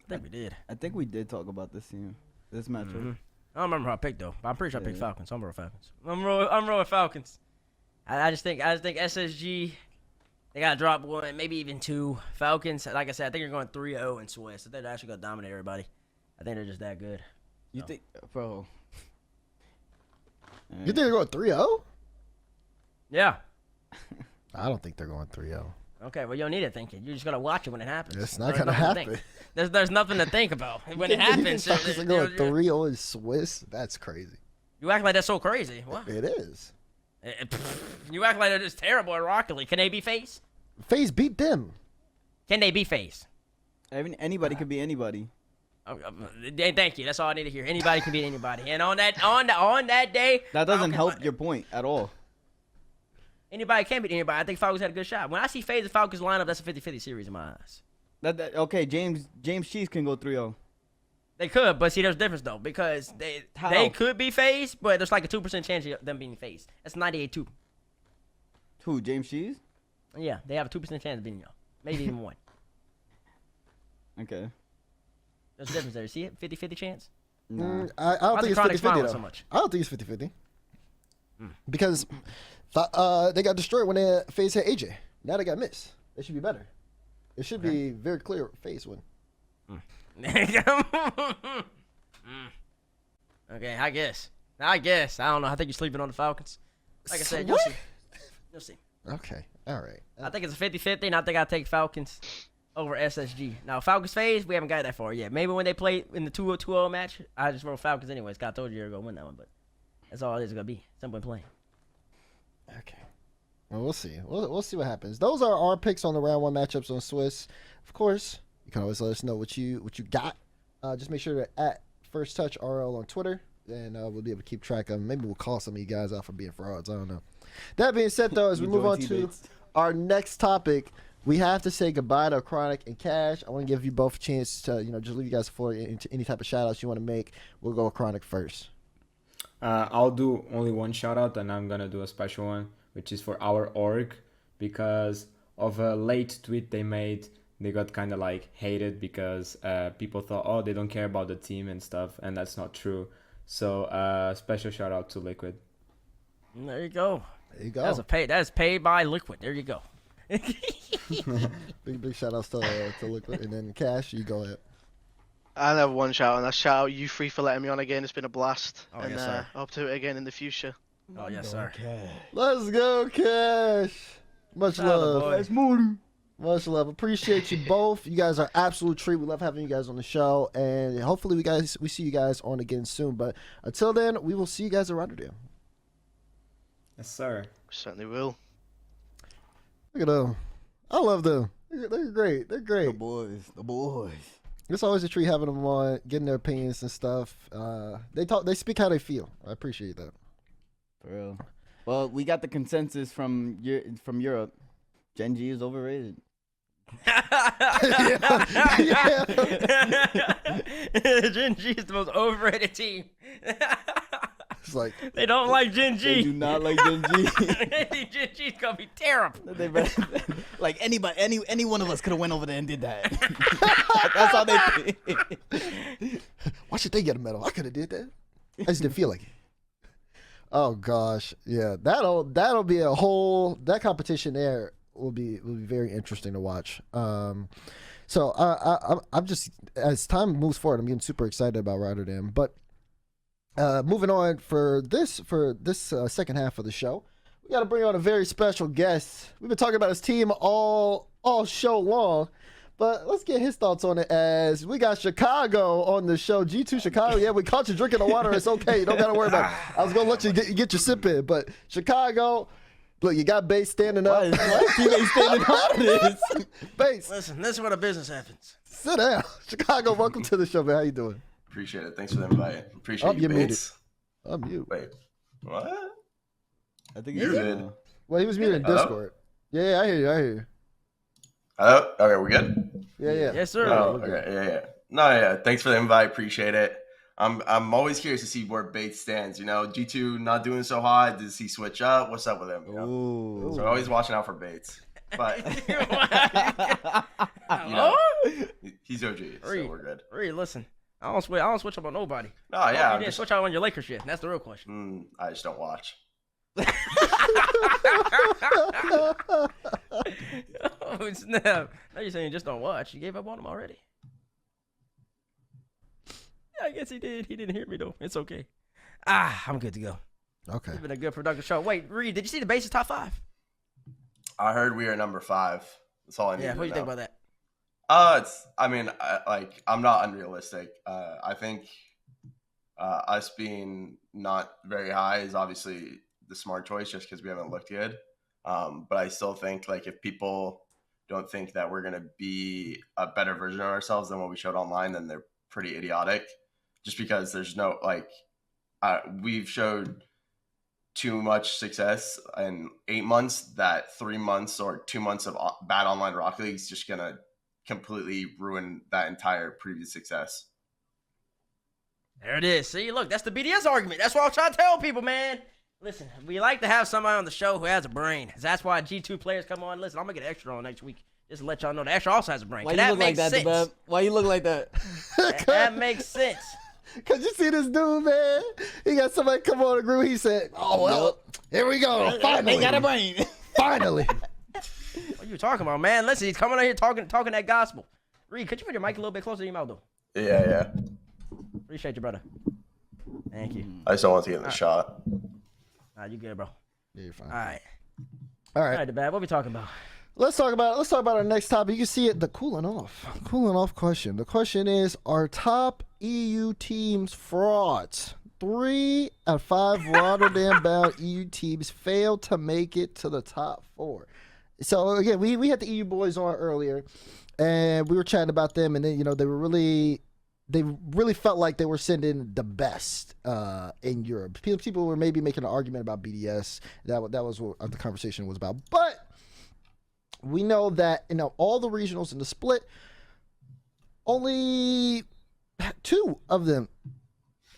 [SPEAKER 3] I think we did.
[SPEAKER 2] I think we did talk about this team, this matchup.
[SPEAKER 3] I don't remember how I picked though. But I'm pretty sure I picked
[SPEAKER 2] Yeah.
[SPEAKER 3] Falcons. I'm rolling Falcons. I'm rolling Falcons. I just think SSG. They gotta drop one, maybe even two. Falcons, like I said, I think they're going 3-0 in Swiss. I think they're actually gonna dominate everybody. I think they're just that good.
[SPEAKER 2] You think, bro?
[SPEAKER 1] You think they're going 3-0?
[SPEAKER 3] Yeah.
[SPEAKER 1] I don't think they're going 3-0.
[SPEAKER 3] Okay, well you don't need it thinking. You just gotta watch it when it happens.
[SPEAKER 1] It's not
[SPEAKER 3] There's
[SPEAKER 1] gonna
[SPEAKER 3] nothing to
[SPEAKER 1] happen.
[SPEAKER 3] think. There's nothing to think about when it happens.
[SPEAKER 1] Falcons are going 3-0 in Swiss? That's crazy.
[SPEAKER 3] You act like that's so crazy. What?
[SPEAKER 1] It is.
[SPEAKER 3] You act like they're just terrible at Rocket League. Can they be FaZe?
[SPEAKER 1] FaZe beat them.
[SPEAKER 3] Can they be FaZe?
[SPEAKER 2] Anybody could be anybody.
[SPEAKER 3] Thank you. That's all I need to hear. Anybody can beat anybody. And on that day,
[SPEAKER 2] That doesn't
[SPEAKER 3] Falcons-
[SPEAKER 2] help your point at all.
[SPEAKER 3] Anybody can beat anybody. I think Falcons had a good shot. When I see FaZe and Falcons lineup, that's a 50-50 series in my eyes.
[SPEAKER 2] Okay, James Cheese can go 3-0.
[SPEAKER 3] They could, but see, there's a difference though because
[SPEAKER 2] How?
[SPEAKER 3] they could be FaZe, but there's like a 2% chance of them being FaZe. That's 98-2.
[SPEAKER 2] Who? James Cheese?
[SPEAKER 3] Yeah, they have a 2% chance of beating y'all. Maybe even one.
[SPEAKER 2] Okay.
[SPEAKER 3] There's a difference there. You see it? 50-50 chance?
[SPEAKER 2] Nah.
[SPEAKER 1] I don't
[SPEAKER 3] Why's
[SPEAKER 1] think it's
[SPEAKER 3] AcroniK
[SPEAKER 1] 50-50
[SPEAKER 3] smiling
[SPEAKER 1] though.
[SPEAKER 3] so much?
[SPEAKER 1] I don't think it's 50-50. Because they got destroyed when FaZe had AJ. Now they got Miss. They should be better. It should be very clear phase win.
[SPEAKER 3] Okay, I guess. I don't know. I think you're sleeping on the Falcons. Like I said, you'll see. You'll see.
[SPEAKER 1] Okay. All right.
[SPEAKER 3] I think it's a 50-50, and I think I'll take Falcons over SSG. Now, Falcons phase, we haven't got that far yet. Maybe when they play in the 2-0 match, I just roll Falcons anyway. Scott told you you're going to win that one, but that's all it is going to be. Simple and plain.
[SPEAKER 1] Okay. Well, we'll see. We'll see what happens. Those are our picks on the round 1 matchups on Swiss. Of course, you can always let us know what you got. Just make sure to at First Touch RL on Twitter, and we'll be able to keep track of them. Maybe we'll call some of you guys out for being frauds. I don't know. That being said, though, as we move on to our next topic, we have to say goodbye to AcroniK and Kash. I want to give you both a chance to, just leave you guys for any type of shout outs you want to make. We'll go AcroniK first.
[SPEAKER 5] I'll do only one shout out, and I'm gonna do a special one, which is for our org, because of a late tweet they made. They got kind of like hated because people thought, oh, they don't care about the team and stuff, and that's not true. So special shout out to Liquid.
[SPEAKER 3] There you go.
[SPEAKER 1] There you go.
[SPEAKER 3] That's paid by Liquid. There you go.
[SPEAKER 1] big shout outs to Liquid, and then Kash, you go ahead.
[SPEAKER 4] I have one shout out, and that's shout out you three for letting me on again. It's been a blast.
[SPEAKER 3] Oh,
[SPEAKER 4] and
[SPEAKER 3] yes, sir.
[SPEAKER 4] I hope to do it again in the future.
[SPEAKER 3] Oh, yes, sir.
[SPEAKER 1] Let's go, Kash. Much love. Much love. Appreciate you both. You guys are absolute treat. We love having you guys on the show, and hopefully we see you guys on again soon. But until then, we will see you guys at Rotterdam.
[SPEAKER 5] Yes, sir.
[SPEAKER 4] Certainly will.
[SPEAKER 1] Look at them. I love them. They're great. They're great.
[SPEAKER 2] The boys.
[SPEAKER 1] It's always a treat having them on, getting their opinions and stuff. They speak how they feel. I appreciate that.
[SPEAKER 2] For real. Well, we got the consensus from Europe. Gen G is overrated.
[SPEAKER 1] Yeah.
[SPEAKER 3] Gen G is the most overrated team.
[SPEAKER 1] It's like
[SPEAKER 3] They don't like Gen G.
[SPEAKER 2] They do not like Gen G.
[SPEAKER 3] They think Gen G's gonna be terrible.
[SPEAKER 2] Like any one of us could have went over there and did that. That's how they think.
[SPEAKER 1] why should they get a medal? I could have did that. I just didn't feel like it. Oh gosh, yeah, that'll be a whole that competition there will be very interesting to watch. So I'm just as time moves forward, I'm getting super excited about Rotterdam. But moving on for this second half of the show, we got to bring on a very special guest. We've been talking about his team all show long. But let's get his thoughts on it as we got Chicago on the show. G2 Chicago, yeah, we caught you drinking the water. It's okay. You don't got to worry about it. I was going to let you get your sip in. But Chicago, look, you got Base standing up.
[SPEAKER 2] Why is teammate standing up for this?
[SPEAKER 1] Base,
[SPEAKER 3] Listen, this is where the business happens.
[SPEAKER 1] sit down. Chicago, welcome to the show, man. How you doing?
[SPEAKER 6] Appreciate it. Thanks for the invite. Appreciate you,
[SPEAKER 1] you're muted.
[SPEAKER 6] Bates.
[SPEAKER 1] I'm mute.
[SPEAKER 6] Wait, what?
[SPEAKER 2] I think
[SPEAKER 6] You're good.
[SPEAKER 1] Well, he was muted in
[SPEAKER 6] Hello?
[SPEAKER 1] Discord. Yeah, I hear you.
[SPEAKER 6] Hello? Okay, we're good?
[SPEAKER 1] Yeah.
[SPEAKER 3] Yes, sir.
[SPEAKER 6] Oh, okay, yeah. No, yeah, thanks for the invite. Appreciate it. I'm always curious to see where Bates stands. G2 not doing so hot. Does he switch up? What's up with him?
[SPEAKER 2] Ooh.
[SPEAKER 6] So always watching out for Bates. But,
[SPEAKER 3] Hello?
[SPEAKER 6] he's OG, so we're good.
[SPEAKER 3] Reed, listen. I don't switch up on nobody.
[SPEAKER 6] No, yeah.
[SPEAKER 3] You didn't switch out on your Lakers shit. That's the real question.
[SPEAKER 6] I just don't watch.
[SPEAKER 3] Oh, snap. Now you're saying just don't watch. You gave up on him already. Yeah, I guess he did. He didn't hear me, though. It's okay. I'm good to go.
[SPEAKER 1] Okay.
[SPEAKER 3] It's been a good productive show. Wait, Reed, did you see the Bases top 5?
[SPEAKER 6] I heard we are number 5. That's all I need
[SPEAKER 3] Yeah,
[SPEAKER 6] to
[SPEAKER 3] what do you
[SPEAKER 6] know.
[SPEAKER 3] think about that?
[SPEAKER 6] I'm not unrealistic. I think us being not very high is obviously the smart choice just because we haven't looked good. But I still think if people don't think that we're going to be a better version of ourselves than what we showed online, then they're pretty idiotic just because there's no we've showed too much success in 8 months that 3 months or 2 months of bad online Rocket League is just going to completely ruin that entire previous success.
[SPEAKER 3] There it is. See, look, that's the BDS argument. That's what I'm trying to tell people, man. Listen, we like to have somebody on the show who has a brain. That's why G2 players come on. Listen, I'm going to get Extra on next week. Just to let y'all know the Extra also has a brain.
[SPEAKER 2] Why you
[SPEAKER 3] that
[SPEAKER 2] look like
[SPEAKER 3] makes
[SPEAKER 2] that,
[SPEAKER 3] sense.
[SPEAKER 2] Debeb? Why you look like that?
[SPEAKER 3] That makes sense.
[SPEAKER 1] Cause you see this dude, man. He got somebody come on the group. He said, "Oh well, here we go. Finally,
[SPEAKER 2] They got a brain.
[SPEAKER 1] finally."
[SPEAKER 3] What are you talking about, man? Listen, he's coming out here talking that gospel. Reed, could you put your mic a little bit closer to your mouth, though?
[SPEAKER 6] Yeah.
[SPEAKER 3] Appreciate you, brother. Thank you.
[SPEAKER 6] I just don't want to get in the shot.
[SPEAKER 3] Nah, you good, bro.
[SPEAKER 1] Yeah, you're fine.
[SPEAKER 3] All right.
[SPEAKER 1] All
[SPEAKER 3] All
[SPEAKER 1] right.
[SPEAKER 3] right, the bad. What we talking about?
[SPEAKER 1] Let's talk about our next topic. You can see it, the cooling off question. The question is, are top EU teams frauds? 3 out of 5 Rotterdam-bound EU teams failed to make it to the top 4. So again, we had the EU boys on earlier, and we were chatting about them, and then they really felt like they were sending the best in Europe. People were maybe making an argument about BDS. That was what the conversation was about, but we know that all the regionals in the split, only 2 of them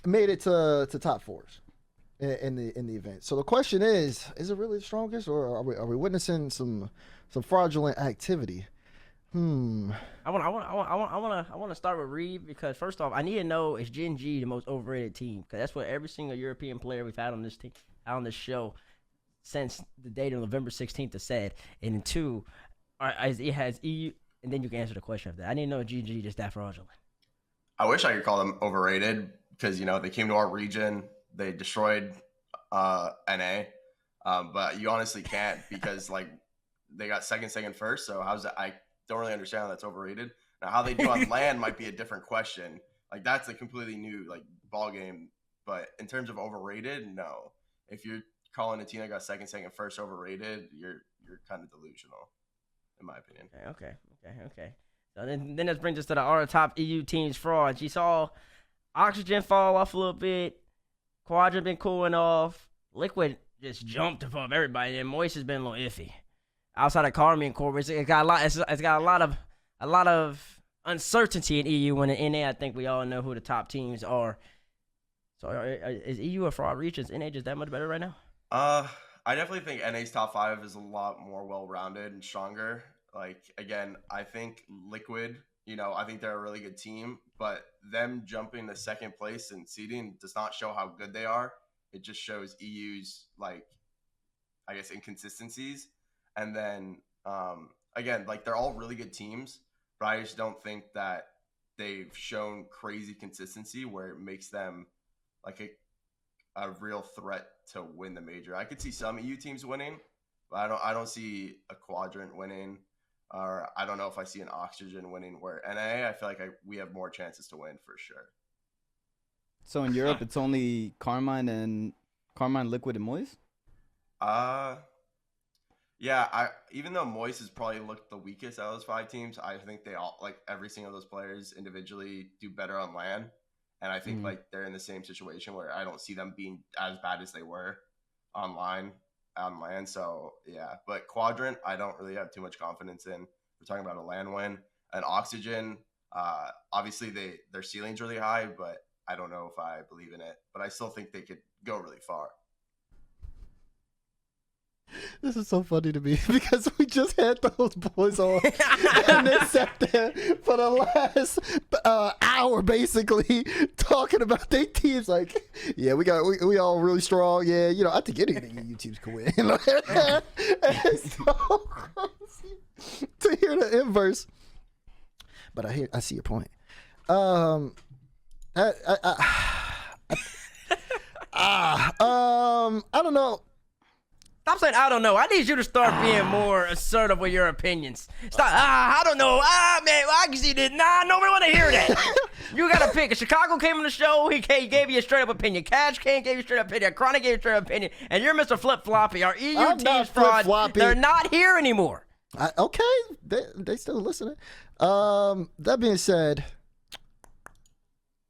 [SPEAKER 1] made it to top 4s in the event. So the question is it really the strongest, or are we witnessing some fraudulent activity?
[SPEAKER 3] I want to start with Reed, because first off, I need to know, is Gen G the most overrated team? Because that's what every single European player we've had on this team, on this show, since the date of November 16th has said. And then 2, it has EU, and then you can answer the question of that. I need to know if GG just that fraudulent.
[SPEAKER 6] I wish I could call them overrated because they came to our region, they destroyed NA, but you honestly can't because they got second, first. So how's that? I don't really understand how that's overrated. Now how they do on land might be a different question. That's a completely new ball game. But in terms of overrated, no. If you're calling a team that got second, first overrated, you're kind of delusional, in my opinion.
[SPEAKER 3] Okay. So then this brings us to our top EU teams frauds. You saw Oxygen fall off a little bit. Quadrant been cooling off. Liquid just jumped above everybody, and Moist has been a little iffy. Outside of Carmi and Corby, it's got a lot of uncertainty in EU. When in NA, I think we all know who the top teams are. So is EU a fraud region? Is NA just that much better right now?
[SPEAKER 6] I definitely think NA's top 5 is a lot more well-rounded and stronger. Again, I think Liquid, I think they're a really good team, but them jumping to second place in seeding does not show how good they are. It just shows EU's, I guess, inconsistencies. And then, again, they're all really good teams, but I just don't think that they've shown crazy consistency where it makes them a real threat to win the major. I could see some EU teams winning, but I don't see a Quadrant winning, or I don't know if I see an Oxygen winning. Where NA, I feel like we have more chances to win for sure.
[SPEAKER 2] So in Europe, it's only Carmine, Liquid, and Moist?
[SPEAKER 6] Yeah, even though Moist has probably looked the weakest out of those 5 teams, I think they all, every single of those players individually do better on land. And I think they're in the same situation where I don't see them being as bad as they were on land. So yeah, but Quadrant, I don't really have too much confidence in. We're talking about a land win. And Oxygen, obviously their ceiling's really high, but I don't know if I believe in it. But I still think they could go really far.
[SPEAKER 1] This is so funny to me because we just had those boys on and they sat there for the last hour basically talking about their teams. Yeah, we all really strong. Yeah, I think any of the EU teams can win. It's so crazy to hear the inverse. But I see your point. I don't know.
[SPEAKER 3] Stop saying I don't know. I need you to start being more assertive with your opinions. Stop. I don't know. Man, I can see this. Nah, nobody want to hear that. You got to pick. If Chicago came on the show, he gave you a straight up opinion. Cash gave you a straight up opinion. AcroniK gave you a straight up opinion. And you're Mr. Flip Floppy. Our EU team's fraud. They're not here anymore.
[SPEAKER 1] Okay, they still listening. That being said,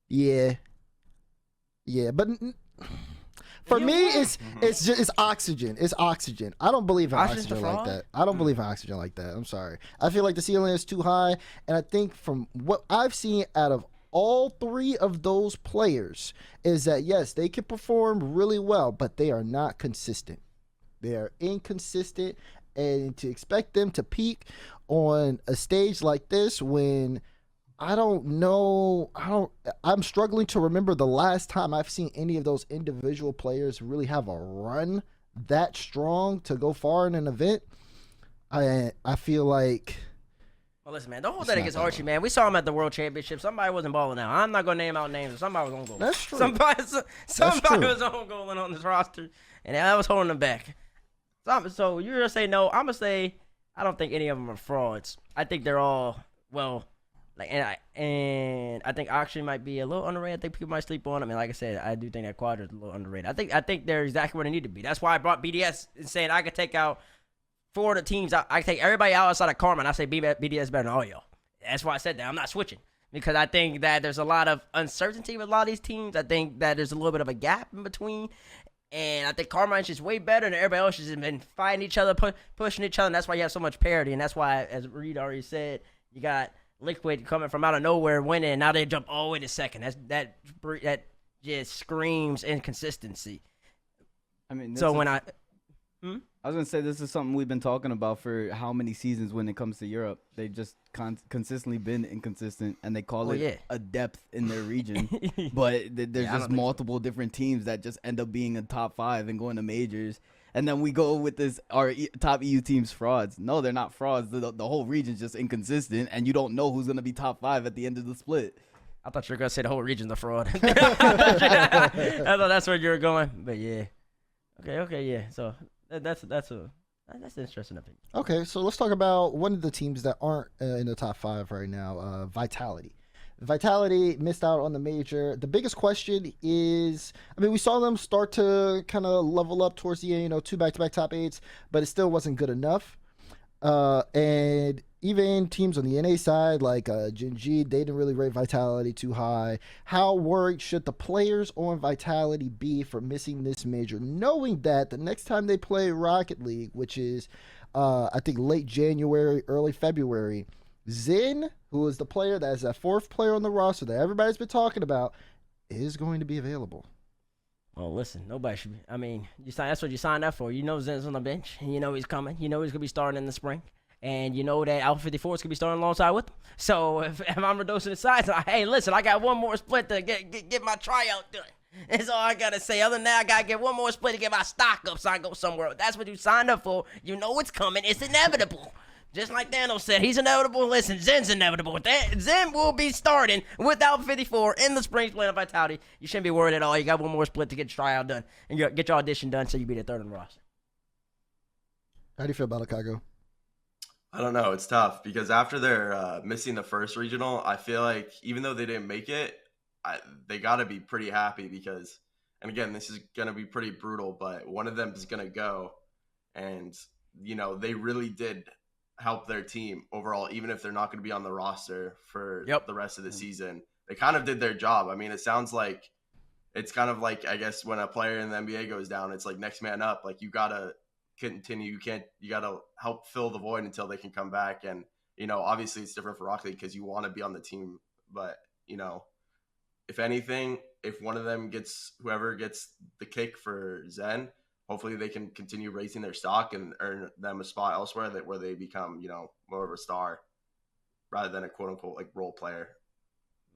[SPEAKER 1] yeah, but. For me, it's Oxygen. It's Oxygen. I don't believe in Oxygen like that. I don't believe in Oxygen like that. I'm sorry. I feel like the ceiling is too high, and I think from what I've seen out of all 3 of those players is that yes, they can perform really well, but they are not consistent. They are inconsistent, and to expect them to peak on a stage like this when I'm struggling to remember the last time I've seen any of those individual players really have a run that strong to go far in an event. I feel like
[SPEAKER 3] Well, listen, man, don't hold
[SPEAKER 1] It's
[SPEAKER 3] that
[SPEAKER 1] not
[SPEAKER 3] against
[SPEAKER 1] that
[SPEAKER 3] Archie,
[SPEAKER 1] one.
[SPEAKER 3] man. We saw him at the World Championship. Somebody wasn't balling out. I'm not gonna name out names, but somebody was on goal.
[SPEAKER 1] That's true.
[SPEAKER 3] Somebody
[SPEAKER 1] true.
[SPEAKER 3] was on goal on this roster, and I was holding them back. So you're gonna say no? I'm gonna say I don't think any of them are frauds. I think they're all and I think Auction might be a little underrated. I think people might sleep on him. And like I said, I do think that Quadrant's a little underrated. I think they're exactly where they need to be. That's why I brought BDS and saying I could take out 4 of the teams. I take everybody outside of Karma, and I say BDS better than all y'all. That's why I said that. I'm not switching because I think that there's a lot of uncertainty with a lot of these teams. I think that there's a little bit of a gap in between. And I think Carmine's just way better than everybody else. Has been fighting each other, pushing each other. And that's why you have so much parity. And that's why, as Reed already said, you got Liquid coming from out of nowhere winning. And now they jump all the way to second. That just screams inconsistency.
[SPEAKER 2] I mean,
[SPEAKER 3] So when I
[SPEAKER 2] was gonna say this is something we've been talking about for how many seasons when it comes to Europe. They've just consistently been inconsistent, and they call a depth in their region. But there's just multiple different teams that just end up being in top 5 and going to majors. And then we go with this our top EU teams frauds. No, they're not frauds. The whole region's just inconsistent, and you don't know who's gonna be top 5 at the end of the split.
[SPEAKER 3] I thought you were gonna say the whole region's a fraud. I thought that's where you were going. But yeah, okay, yeah. So that's an interesting opinion.
[SPEAKER 1] Okay, so let's talk about one of the teams that aren't in the top 5 right now, Vitality. Vitality missed out on the major. The biggest question is, I mean, we saw them start to kind of level up towards the end, 2 back-to-back top 8s, but it still wasn't good enough. And even teams on the NA side, like Gen.G, they didn't really rate Vitality too high. How worried should the players on Vitality be for missing this major, knowing that the next time they play Rocket League, which is, I think, late January, early February, Zen, who is the player that is that 4th player on the roster that everybody's been talking about, is going to be available.
[SPEAKER 3] Well, listen, nobody should be. I mean, that's what you signed up for. You know Zen's on the bench, and you know he's coming. You know he's going to be starting in the spring. And you know that Alpha 54 is going to be starting alongside with him. So if I'm reducing the size, hey, listen, I got one more split to get my tryout done. That's all I got to say. Other than that, I got to get one more split to get my stock up so I go somewhere else. That's what you signed up for. You know it's coming. It's inevitable. Just like Daniel said, he's inevitable. Listen, Zen's inevitable. Zen will be starting without 54 in the spring split of Vitality. You shouldn't be worried at all. You got one more split to get your tryout done and get your audition done so you be the 3rd on the roster.
[SPEAKER 1] How do you feel about it, Kago?
[SPEAKER 6] I don't know. It's tough because after they're missing the first regional, I feel like even though they didn't make it, they got to be pretty happy because, and again, this is going to be pretty brutal, but one of them is going to go. And, they really did help their team overall, even if they're not going to be on the roster for the rest of the season. They kind of did their job. I mean, it sounds like it's kind of like, I guess, when a player in the NBA goes down, it's like next man up. Like, you got to continue. You got to help fill the void until they can come back. And, obviously it's different for Rocket League because you want to be on the team. But, if anything, if one of them whoever gets the kick for Zen, hopefully they can continue raising their stock and earn them a spot elsewhere where they become, more of a star rather than a quote unquote like role player.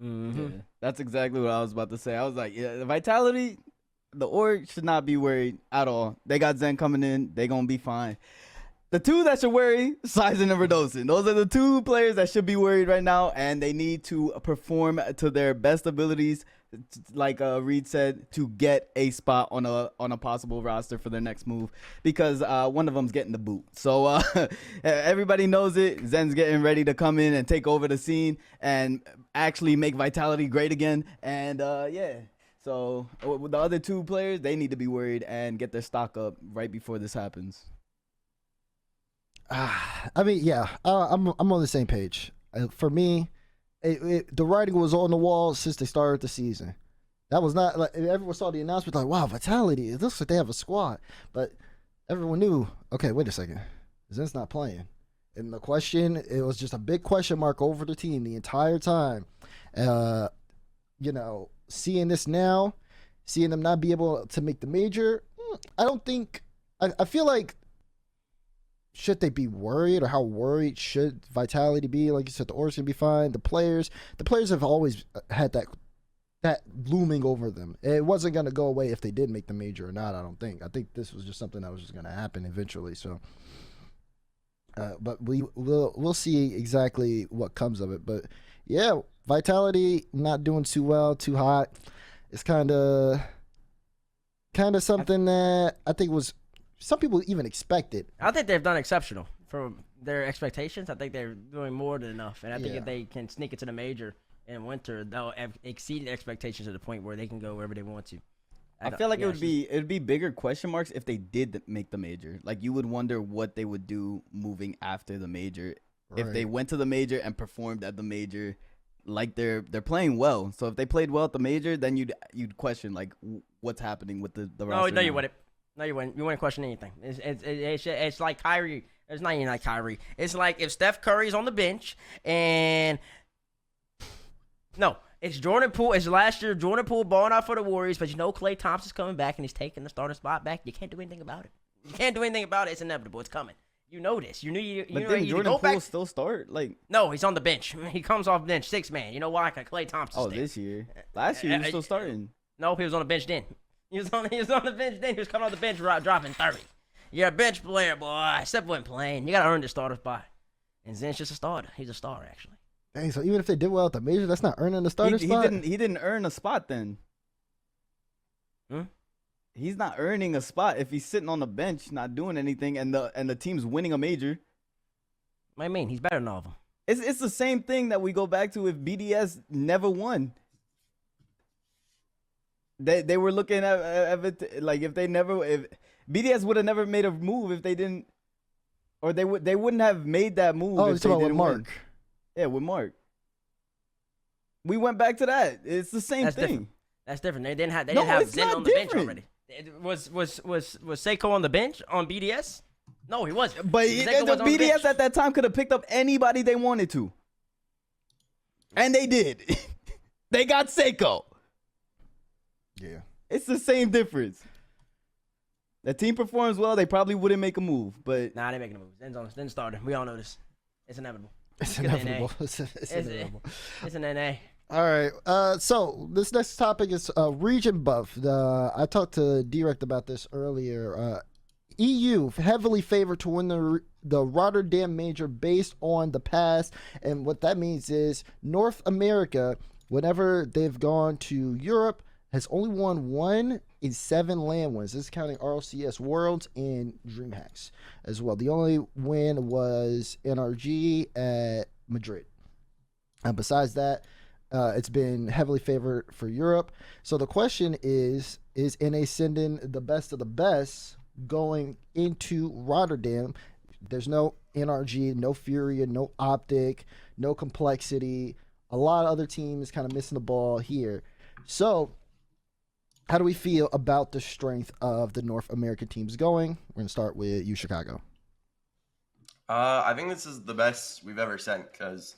[SPEAKER 2] Mm-hmm. Yeah, that's exactly what I was about to say. I was like, yeah, Vitality, the org should not be worried at all. They got Zen coming in. They're going to be fine. The two that should worry, Sizen and Verdosen. Those are the 2 players that should be worried right now, and they need to perform to their best abilities, like Reed said, to get a spot on a possible roster for their next move, because one of them's getting the boot. So everybody knows it. Zen's getting ready to come in and take over the scene and actually make Vitality great again. And so the other 2 players, they need to be worried and get their stock up right before this happens.
[SPEAKER 1] I mean, yeah, I'm on the same page. For me, the writing was on the wall since they started the season. That was not like everyone saw the announcement like, wow, Vitality, it looks like they have a squad. But everyone knew, okay, wait a second, Zen's not playing. And the question, it was just a big question mark over the team the entire time. Seeing this now, seeing them not be able to make the major, I don't think, I feel like, should they be worried, or how worried should Vitality be? Like you said, the org's gonna be fine. The players have always had that looming over them. It wasn't gonna go away if they did make the major or not. I don't think. I think this was just something that was just gonna happen eventually. So But we'll see exactly what comes of it. But yeah, Vitality not doing too well, too hot. It's kind of something that I think was some people even expected.
[SPEAKER 3] I think they've done exceptional for their expectations. I think they're doing more than enough, and I think if they can sneak into the major in winter, they'll have exceeded expectations to the point where they can go wherever they want to.
[SPEAKER 2] I feel like it'd be bigger question marks if they did make the major. Like you would wonder what they would do moving after the major. If they went to the major and performed at the major, like they're playing well. So if they played well at the major, then you'd question like what's happening with the roster.
[SPEAKER 3] No, you wouldn't. No, you wouldn't. You wouldn't question anything. It's like Kyrie. It's not even like Kyrie. It's like if Steph Curry's on the bench and no. It's Jordan Poole. It's last year. Jordan Poole balling out for the Warriors, but Klay Thompson's coming back and he's taking the starting spot back. You can't do anything about it. You can't do anything about it. It's inevitable. It's coming. You know this.
[SPEAKER 2] But then Jordan Poole still start? Like
[SPEAKER 3] no, he's on the bench. He comes off bench, 6 man. You know why? Because Klay Thompson's there.
[SPEAKER 2] This year. Last year he was still starting.
[SPEAKER 3] No, he was on the bench then. He was on the bench then. He was coming off the bench dropping 30. You're a bench player, boy. Except when playing. You got to earn the starter spot. And Zen's just a starter. He's a star, actually.
[SPEAKER 1] Dang, so even if they did well at the major, that's not earning the starter spot?
[SPEAKER 2] He didn't earn a spot then. He's not earning a spot if he's sitting on the bench not doing anything and the team's winning a major.
[SPEAKER 3] I mean, he's better than all of them.
[SPEAKER 2] It's the same thing that we go back to if BDS never won. They were looking at it like if BDS would have never made a move if they didn't, or they wouldn't have made that move.
[SPEAKER 1] Oh,
[SPEAKER 2] if
[SPEAKER 1] you're talking about with Mark.
[SPEAKER 2] Win. Yeah, with Mark. We went back to that. It's the same thing.
[SPEAKER 3] Different. That's different. They didn't have Zen on the bench already. Was Seiko on the bench on BDS? No, he wasn't.
[SPEAKER 2] But BDS at that time could have picked up anybody they wanted to. And they did. They got Seiko.
[SPEAKER 1] Yeah.
[SPEAKER 2] It's the same difference. The team performs well, they probably wouldn't make a move. But
[SPEAKER 3] nah, they're making a move. Zen's starter. We all know this. It's inevitable.
[SPEAKER 1] It's inevitable. It's inevitable.
[SPEAKER 3] It's an NA.
[SPEAKER 1] All right. So this next topic is region buff. I talked to Direct about this earlier. EU heavily favored to win the Rotterdam major based on the past, and what that means is North America, whenever they've gone to Europe, has only won 1 in 7 land wins. This is counting RLCS Worlds and DreamHacks as well. The only win was NRG at Madrid. And besides that, it's been heavily favored for Europe. So the question is NA sending the best of the best going into Rotterdam? There's no NRG, no Furia, no Optic, no Complexity. A lot of other teams kind of missing the ball here. So how do we feel about the strength of the North American teams going? We're going to start with you, Chicago.
[SPEAKER 6] I think this is the best we've ever sent because,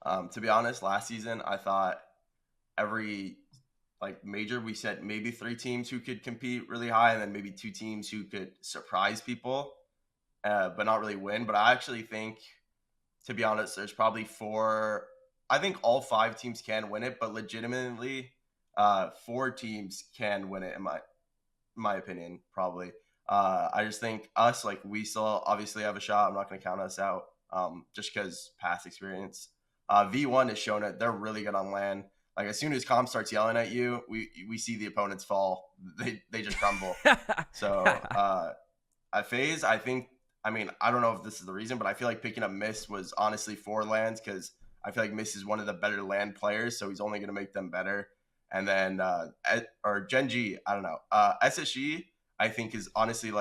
[SPEAKER 6] to be honest, last season I thought every major we sent maybe 3 teams who could compete really high and then maybe 2 teams who could surprise people, but not really win. But I actually think, to be honest, there's probably 4. I think all 5 teams can win it, but legitimately 4 teams can win it in my opinion, probably. I just think us, we still obviously have a shot. I'm not going to count us out just because past experience. V1 has shown it. They're really good on LAN. As soon as comp starts yelling at you, we see the opponents fall. They just crumble. So at FaZe, I think, I don't know if this is the reason, but I feel like picking up Mist was honestly for LANs because I feel like Mist is one of the better LAN players, so he's only going to make them better. And then, or Gen G, I don't know. SSG, I think, is honestly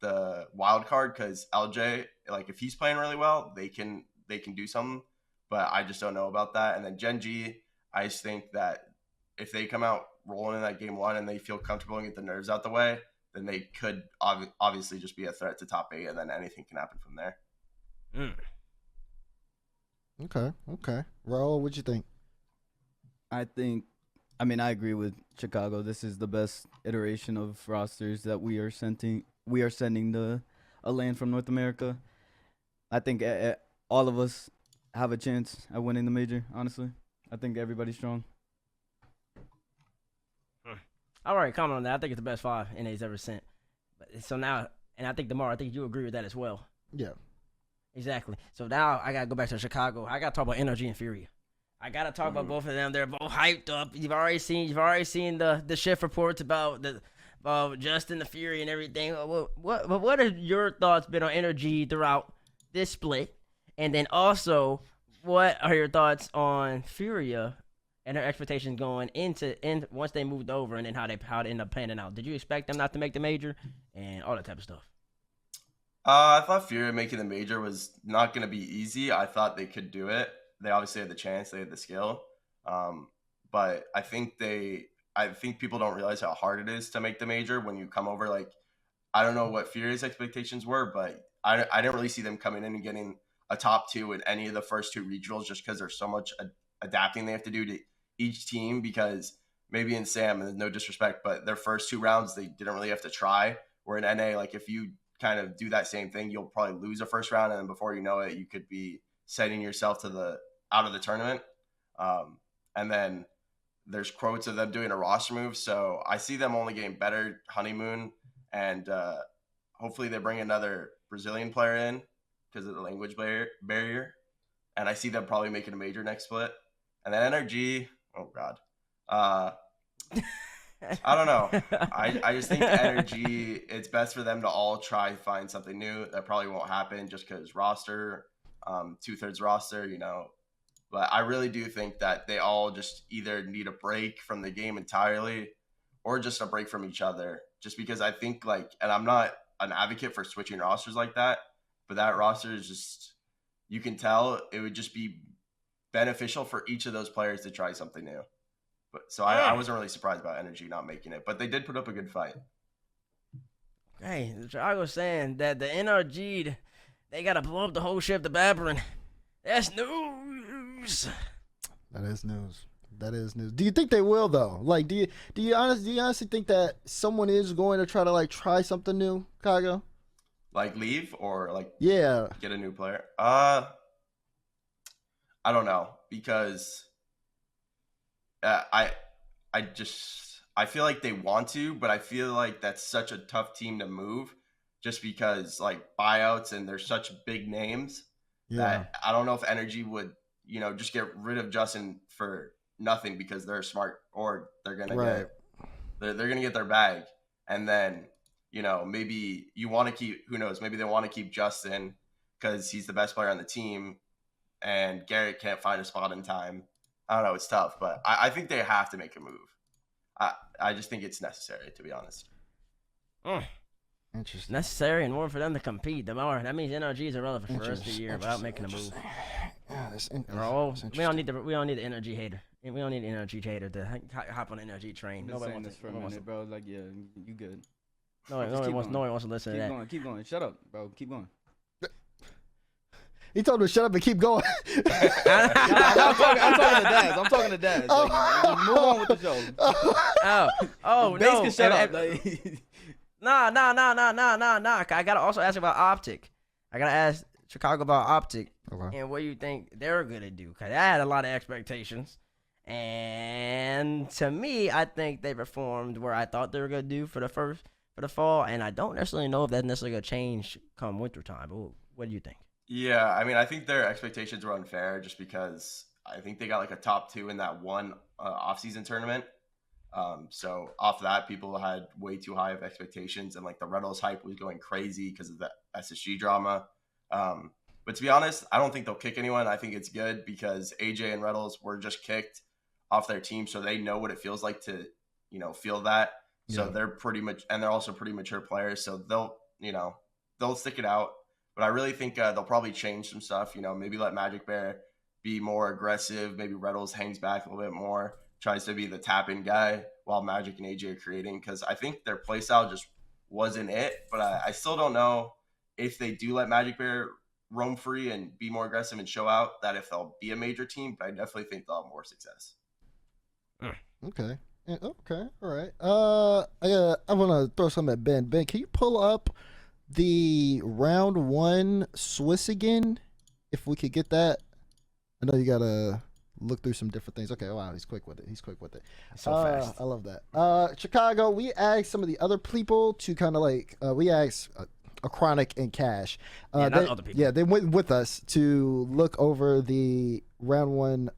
[SPEAKER 6] the wild card because LJ, if he's playing really well, they can do something, but I just don't know about that. And then Gen G, I just think that if they come out rolling in that game 1 and they feel comfortable and get the nerves out the way, then they could obviously just be a threat to top 8, and then anything can happen from there.
[SPEAKER 1] Okay. Raul, what'd you think?
[SPEAKER 2] I agree with Chicago. This is the best iteration of rosters that we are sending. We are sending a LAN from North America. I think all of us have a chance at winning the major, honestly. I think everybody's strong.
[SPEAKER 3] I already commented on that. I think it's the best 5 NA's ever sent. So now, and I think DeMar, I think you agree with that as well.
[SPEAKER 1] Yeah.
[SPEAKER 3] Exactly. So now I gotta go back to Chicago. I gotta talk about Energy and Furia. I gotta talk about both of them. They're both hyped up. You've already seen the shift reports about Justin the Fury and everything. What have your thoughts been on Energy throughout this split? And then also, what are your thoughts on Furia and her expectations going in once they moved over, and then how they end up panning out? Did you expect them not to make the major and all that type of stuff?
[SPEAKER 6] I thought Fury making the major was not going to be easy. I thought they could do it. They obviously had the chance. They had the skill. But I think people don't realize how hard it is to make the major when you come over. Like, I don't know what Fury's expectations were, but I didn't really see them coming in and getting a top 2 in any of the first 2 regionals, just because there's so much adapting they have to do to each team. Because maybe in Sam, and no disrespect, but their first 2 rounds, they didn't really have to try. Where in NA, like, if you kind of do that same thing, you'll probably lose a first round, and then before you know it, you could be setting yourself out of the tournament. And then there's quotes of them doing a roster move, so I see them only getting better honeymoon, and hopefully they bring another Brazilian player in because of the language barrier. And I see them probably making a major next split. And then NRG, oh god, I don't know. I just think Energy, it's best for them to all try to find something new. That probably won't happen just because roster, 2/3 roster, But I really do think that they all just either need a break from the game entirely or just a break from each other. Just because I think, and I'm not an advocate for switching rosters like that, but that roster is just, you can tell it would just be beneficial for each of those players to try something new. So I wasn't really surprised about Energy not making it, but they did put up a good fight.
[SPEAKER 3] Hey, I was saying that the NRG, they got to blow up the whole ship, the Babrin. That's news.
[SPEAKER 1] That is news. Do you think they will though? Like, do you honestly think that someone is going to try to try something new, Kago?
[SPEAKER 6] Like leave or
[SPEAKER 1] yeah,
[SPEAKER 6] get a new player? I don't know, because I feel like they want to, but I feel like that's such a tough team to move, just because buyouts and they're such big names that I don't know if Energy would just get rid of Justin for nothing because they're smart, or they're gonna they're gonna get their bag, and then maybe you want to keep, who knows, maybe they want to keep Justin because he's the best player on the team, and Garrett can't find a spot in time. I don't know. It's tough, but I think they have to make a move. I just think it's necessary, to be honest.
[SPEAKER 1] Interesting.
[SPEAKER 3] Necessary in order for them to compete. That means NRG is irrelevant for the rest of the year without making a move.
[SPEAKER 1] Yeah,
[SPEAKER 3] we don't need the energy hater. We don't need the energy hater to hop on the energy train.
[SPEAKER 2] Nobody wants this for a minute, bro. Yeah, you good.
[SPEAKER 3] No one wants to listen to that.
[SPEAKER 2] Keep going. Shut up, bro. Keep going.
[SPEAKER 1] He told him to shut up and keep going.
[SPEAKER 2] I'm talking to Daz. Move on with the show.
[SPEAKER 3] Oh,
[SPEAKER 2] Base
[SPEAKER 3] no.
[SPEAKER 2] can shut up.
[SPEAKER 3] Nah. I gotta also ask about Optic. I gotta ask Chicago about Optic and what you think they're gonna do. Cause I had a lot of expectations, and to me, I think they performed where I thought they were gonna do for the fall, and I don't necessarily know if that's necessarily gonna change come wintertime. But what do you think?
[SPEAKER 6] Yeah, I mean, I think their expectations were unfair just because I think they got a top 2 in that one off-season tournament. So off that, people had way too high of expectations, and the Reynolds hype was going crazy because of the SSG drama. But to be honest, I don't think they'll kick anyone. I think it's good because AJ and Reynolds were just kicked off their team, so they know what it feels like to, feel that. So they're pretty much, and they're also pretty mature players, so they'll stick it out. But I really think they'll probably change some stuff. Maybe let Magic Bear be more aggressive. Maybe Reynolds hangs back a little bit more, tries to be the tap-in guy while Magic and AJ are creating. Because I think their playstyle just wasn't it. But I still don't know if they do let Magic Bear roam free and be more aggressive and show out, that if they'll be a major team. But I definitely think they'll have more success.
[SPEAKER 1] Okay. Okay. All right. I want to throw something at Ben. Ben, can you pull up the round 1 Swiss again, if we could get that? I know you gotta look through some different things. Okay, wow, he's quick with it.
[SPEAKER 3] So fast.
[SPEAKER 1] I love that. Chicago, we asked some of the other people to kind of we asked AcroniK and Kash.
[SPEAKER 3] Yeah, not
[SPEAKER 1] they,
[SPEAKER 3] other people.
[SPEAKER 1] Yeah, they went with us to look over the round one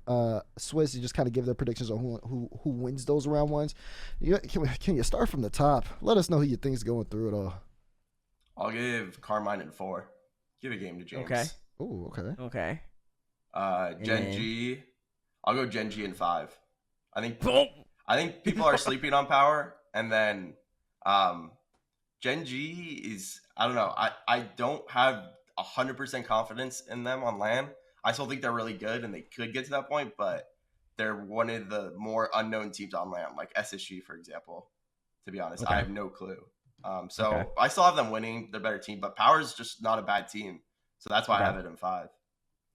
[SPEAKER 1] Swiss and just kind of give their predictions on who wins those round ones. Can you start from the top? Let us know who you think is going through it all.
[SPEAKER 6] I'll give Carmine in 4. Give a game to James.
[SPEAKER 3] Okay.
[SPEAKER 1] Oh, okay.
[SPEAKER 3] Okay.
[SPEAKER 6] Gen G. I'll go Gen G in 5. I think people are sleeping on Power, and then Gen G is, I don't know. I don't have 100% confidence in them on LAN. I still think they're really good and they could get to that point, but they're one of the more unknown teams on LAN, like SSG, for example. To be honest,
[SPEAKER 3] Okay.
[SPEAKER 6] I have no clue. So I still have them winning. They're a better team, but Power's just not a bad team. So that's why I have it in 5.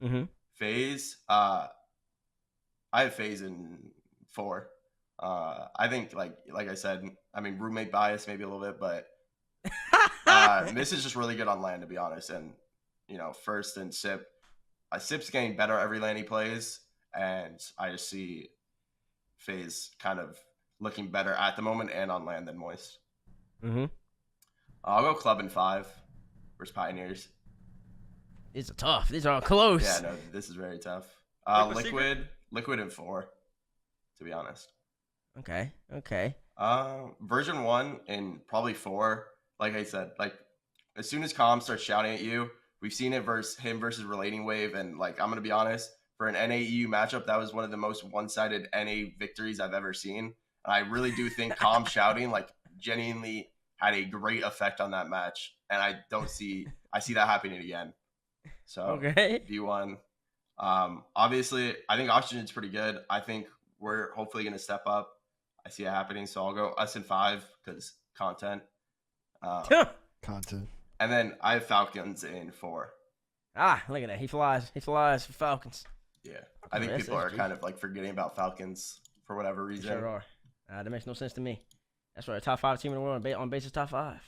[SPEAKER 3] Mm-hmm.
[SPEAKER 6] FaZe, I have FaZe in 4. I think, like I said, I mean, roommate bias maybe a little bit, but this is just really good on LAN, to be honest. And, First and Sip. Sip's getting better every LAN he plays, and I just see FaZe kind of looking better at the moment and on LAN than Moist.
[SPEAKER 3] Mm-hmm.
[SPEAKER 6] I'll go Club in 5 versus Pioneers.
[SPEAKER 3] These are tough. These are all close.
[SPEAKER 6] Yeah, no, this is very tough. Liquid in 4, to be honest.
[SPEAKER 3] Okay.
[SPEAKER 6] Version 1 in probably 4. Like I said, as soon as Calm starts shouting at you, we've seen it versus Relating Wave, and I'm gonna be honest, for an NA-EU matchup, that was one of the most one-sided NA victories I've ever seen. And I really do think Calm shouting genuinely had a great effect on that match, and I see that happening again. So
[SPEAKER 3] Okay.
[SPEAKER 6] V1. Obviously, I think Oxygen's pretty good. I think we're hopefully going to step up. I see it happening, so I'll go us in 5 because content.
[SPEAKER 1] Content.
[SPEAKER 6] And then I have Falcons in 4.
[SPEAKER 3] Look at that. He flies for Falcons.
[SPEAKER 6] Yeah. I think people are kind of forgetting about Falcons for whatever reason.
[SPEAKER 3] Sure are. That makes no sense to me. That's right. A top 5 team in the world on basis top 5.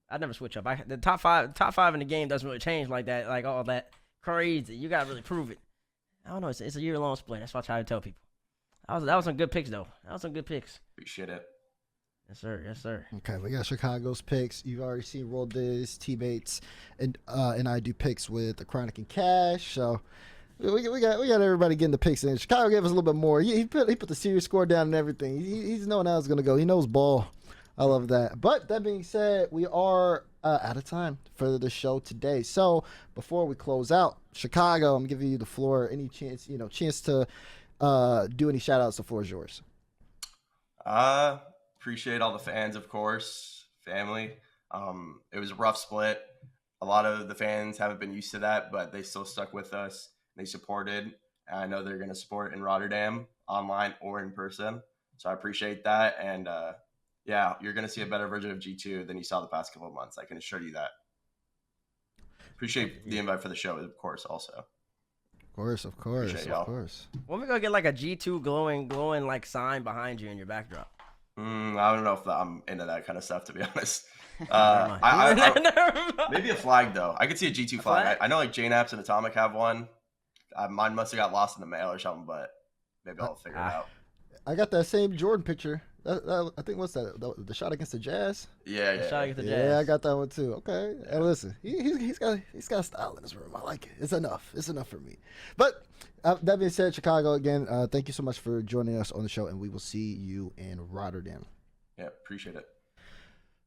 [SPEAKER 3] I'd never switch up. The top five in the game doesn't really change like that. Like all that crazy. You gotta really prove it. I don't know. It's a year-long split. That's what I try to tell people. That was some good picks though.
[SPEAKER 6] Appreciate it.
[SPEAKER 3] Yes sir.
[SPEAKER 1] Okay, we got Chicago's picks. You've already seen Roll Diz, T-Bates, and I do picks with AcroniK and Kash. So we got everybody getting the picks in. Chicago gave us a little bit more. He put the series score down and everything. He's knowing how it's gonna go. He knows ball. I love that. But that being said, we are out of time for the show today. So before we close out, Chicago, I'm giving you the floor. Any chance to do any shout outs? The floor is yours.
[SPEAKER 6] Appreciate all the fans, of course, family. It was a rough split. A lot of the fans haven't been used to that, but they still stuck with us. They supported. And I know they're going to support in Rotterdam, online or in person. So I appreciate that. And yeah, you're going to see a better version of G2 than you saw the past couple of months. I can assure you that. Appreciate the invite for the show, of course, also.
[SPEAKER 1] Of course.
[SPEAKER 3] When we gonna get a G2 glowing sign behind you in your backdrop?
[SPEAKER 6] I don't know if I'm into that kind of stuff, to be honest.
[SPEAKER 3] Never mind.
[SPEAKER 6] Maybe a flag, though. I could see a G2 flag. I know JNAPS and Atomic have one. Mine must have got lost in the mail or something, but maybe I'll figure it out.
[SPEAKER 1] I got that same Jordan picture. I think what's that? The shot against the Jazz.
[SPEAKER 6] Yeah.
[SPEAKER 3] Shot against the Jazz.
[SPEAKER 1] Yeah, I got that one too. Okay, and listen, he's got style in his room. I like it. It's enough. It's enough for me. But that being said, Chicago again. Thank you so much for joining us on the show, and we will see you in Rotterdam.
[SPEAKER 6] Yeah, appreciate it.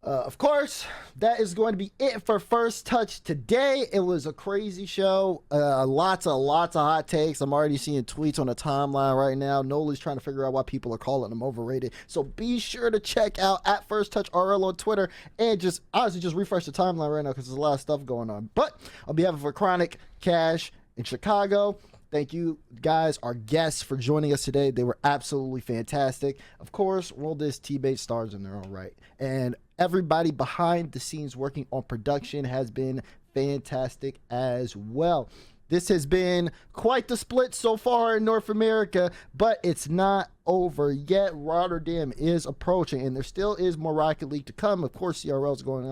[SPEAKER 1] Of course, that is going to be it for First Touch today. It was a crazy show. Lots of hot takes. I'm already seeing tweets on the timeline right now. Nola's trying to figure out why people are calling them overrated. So be sure to check out at First Touch RL on Twitter and just refresh the timeline right now because there's a lot of stuff going on. But on behalf of AcroniK, Kash, in Chicago, thank you guys, our guests, for joining us today. They were absolutely fantastic. Of course, Roll Diz, T-Bait stars in their own right. And everybody behind the scenes working on production has been fantastic as well. This has been quite the split so far in North America, but it's not over yet. Rotterdam is approaching, and there still is more Rocket League to come. Of course, CRL is going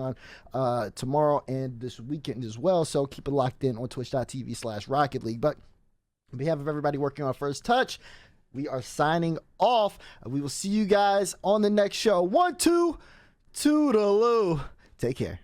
[SPEAKER 1] on tomorrow and this weekend as well, so keep it locked in on twitch.tv/Rocket League. But on behalf of everybody working on First Touch, we are signing off. We will see you guys on the next show. 1, 2, toodaloo. Take care.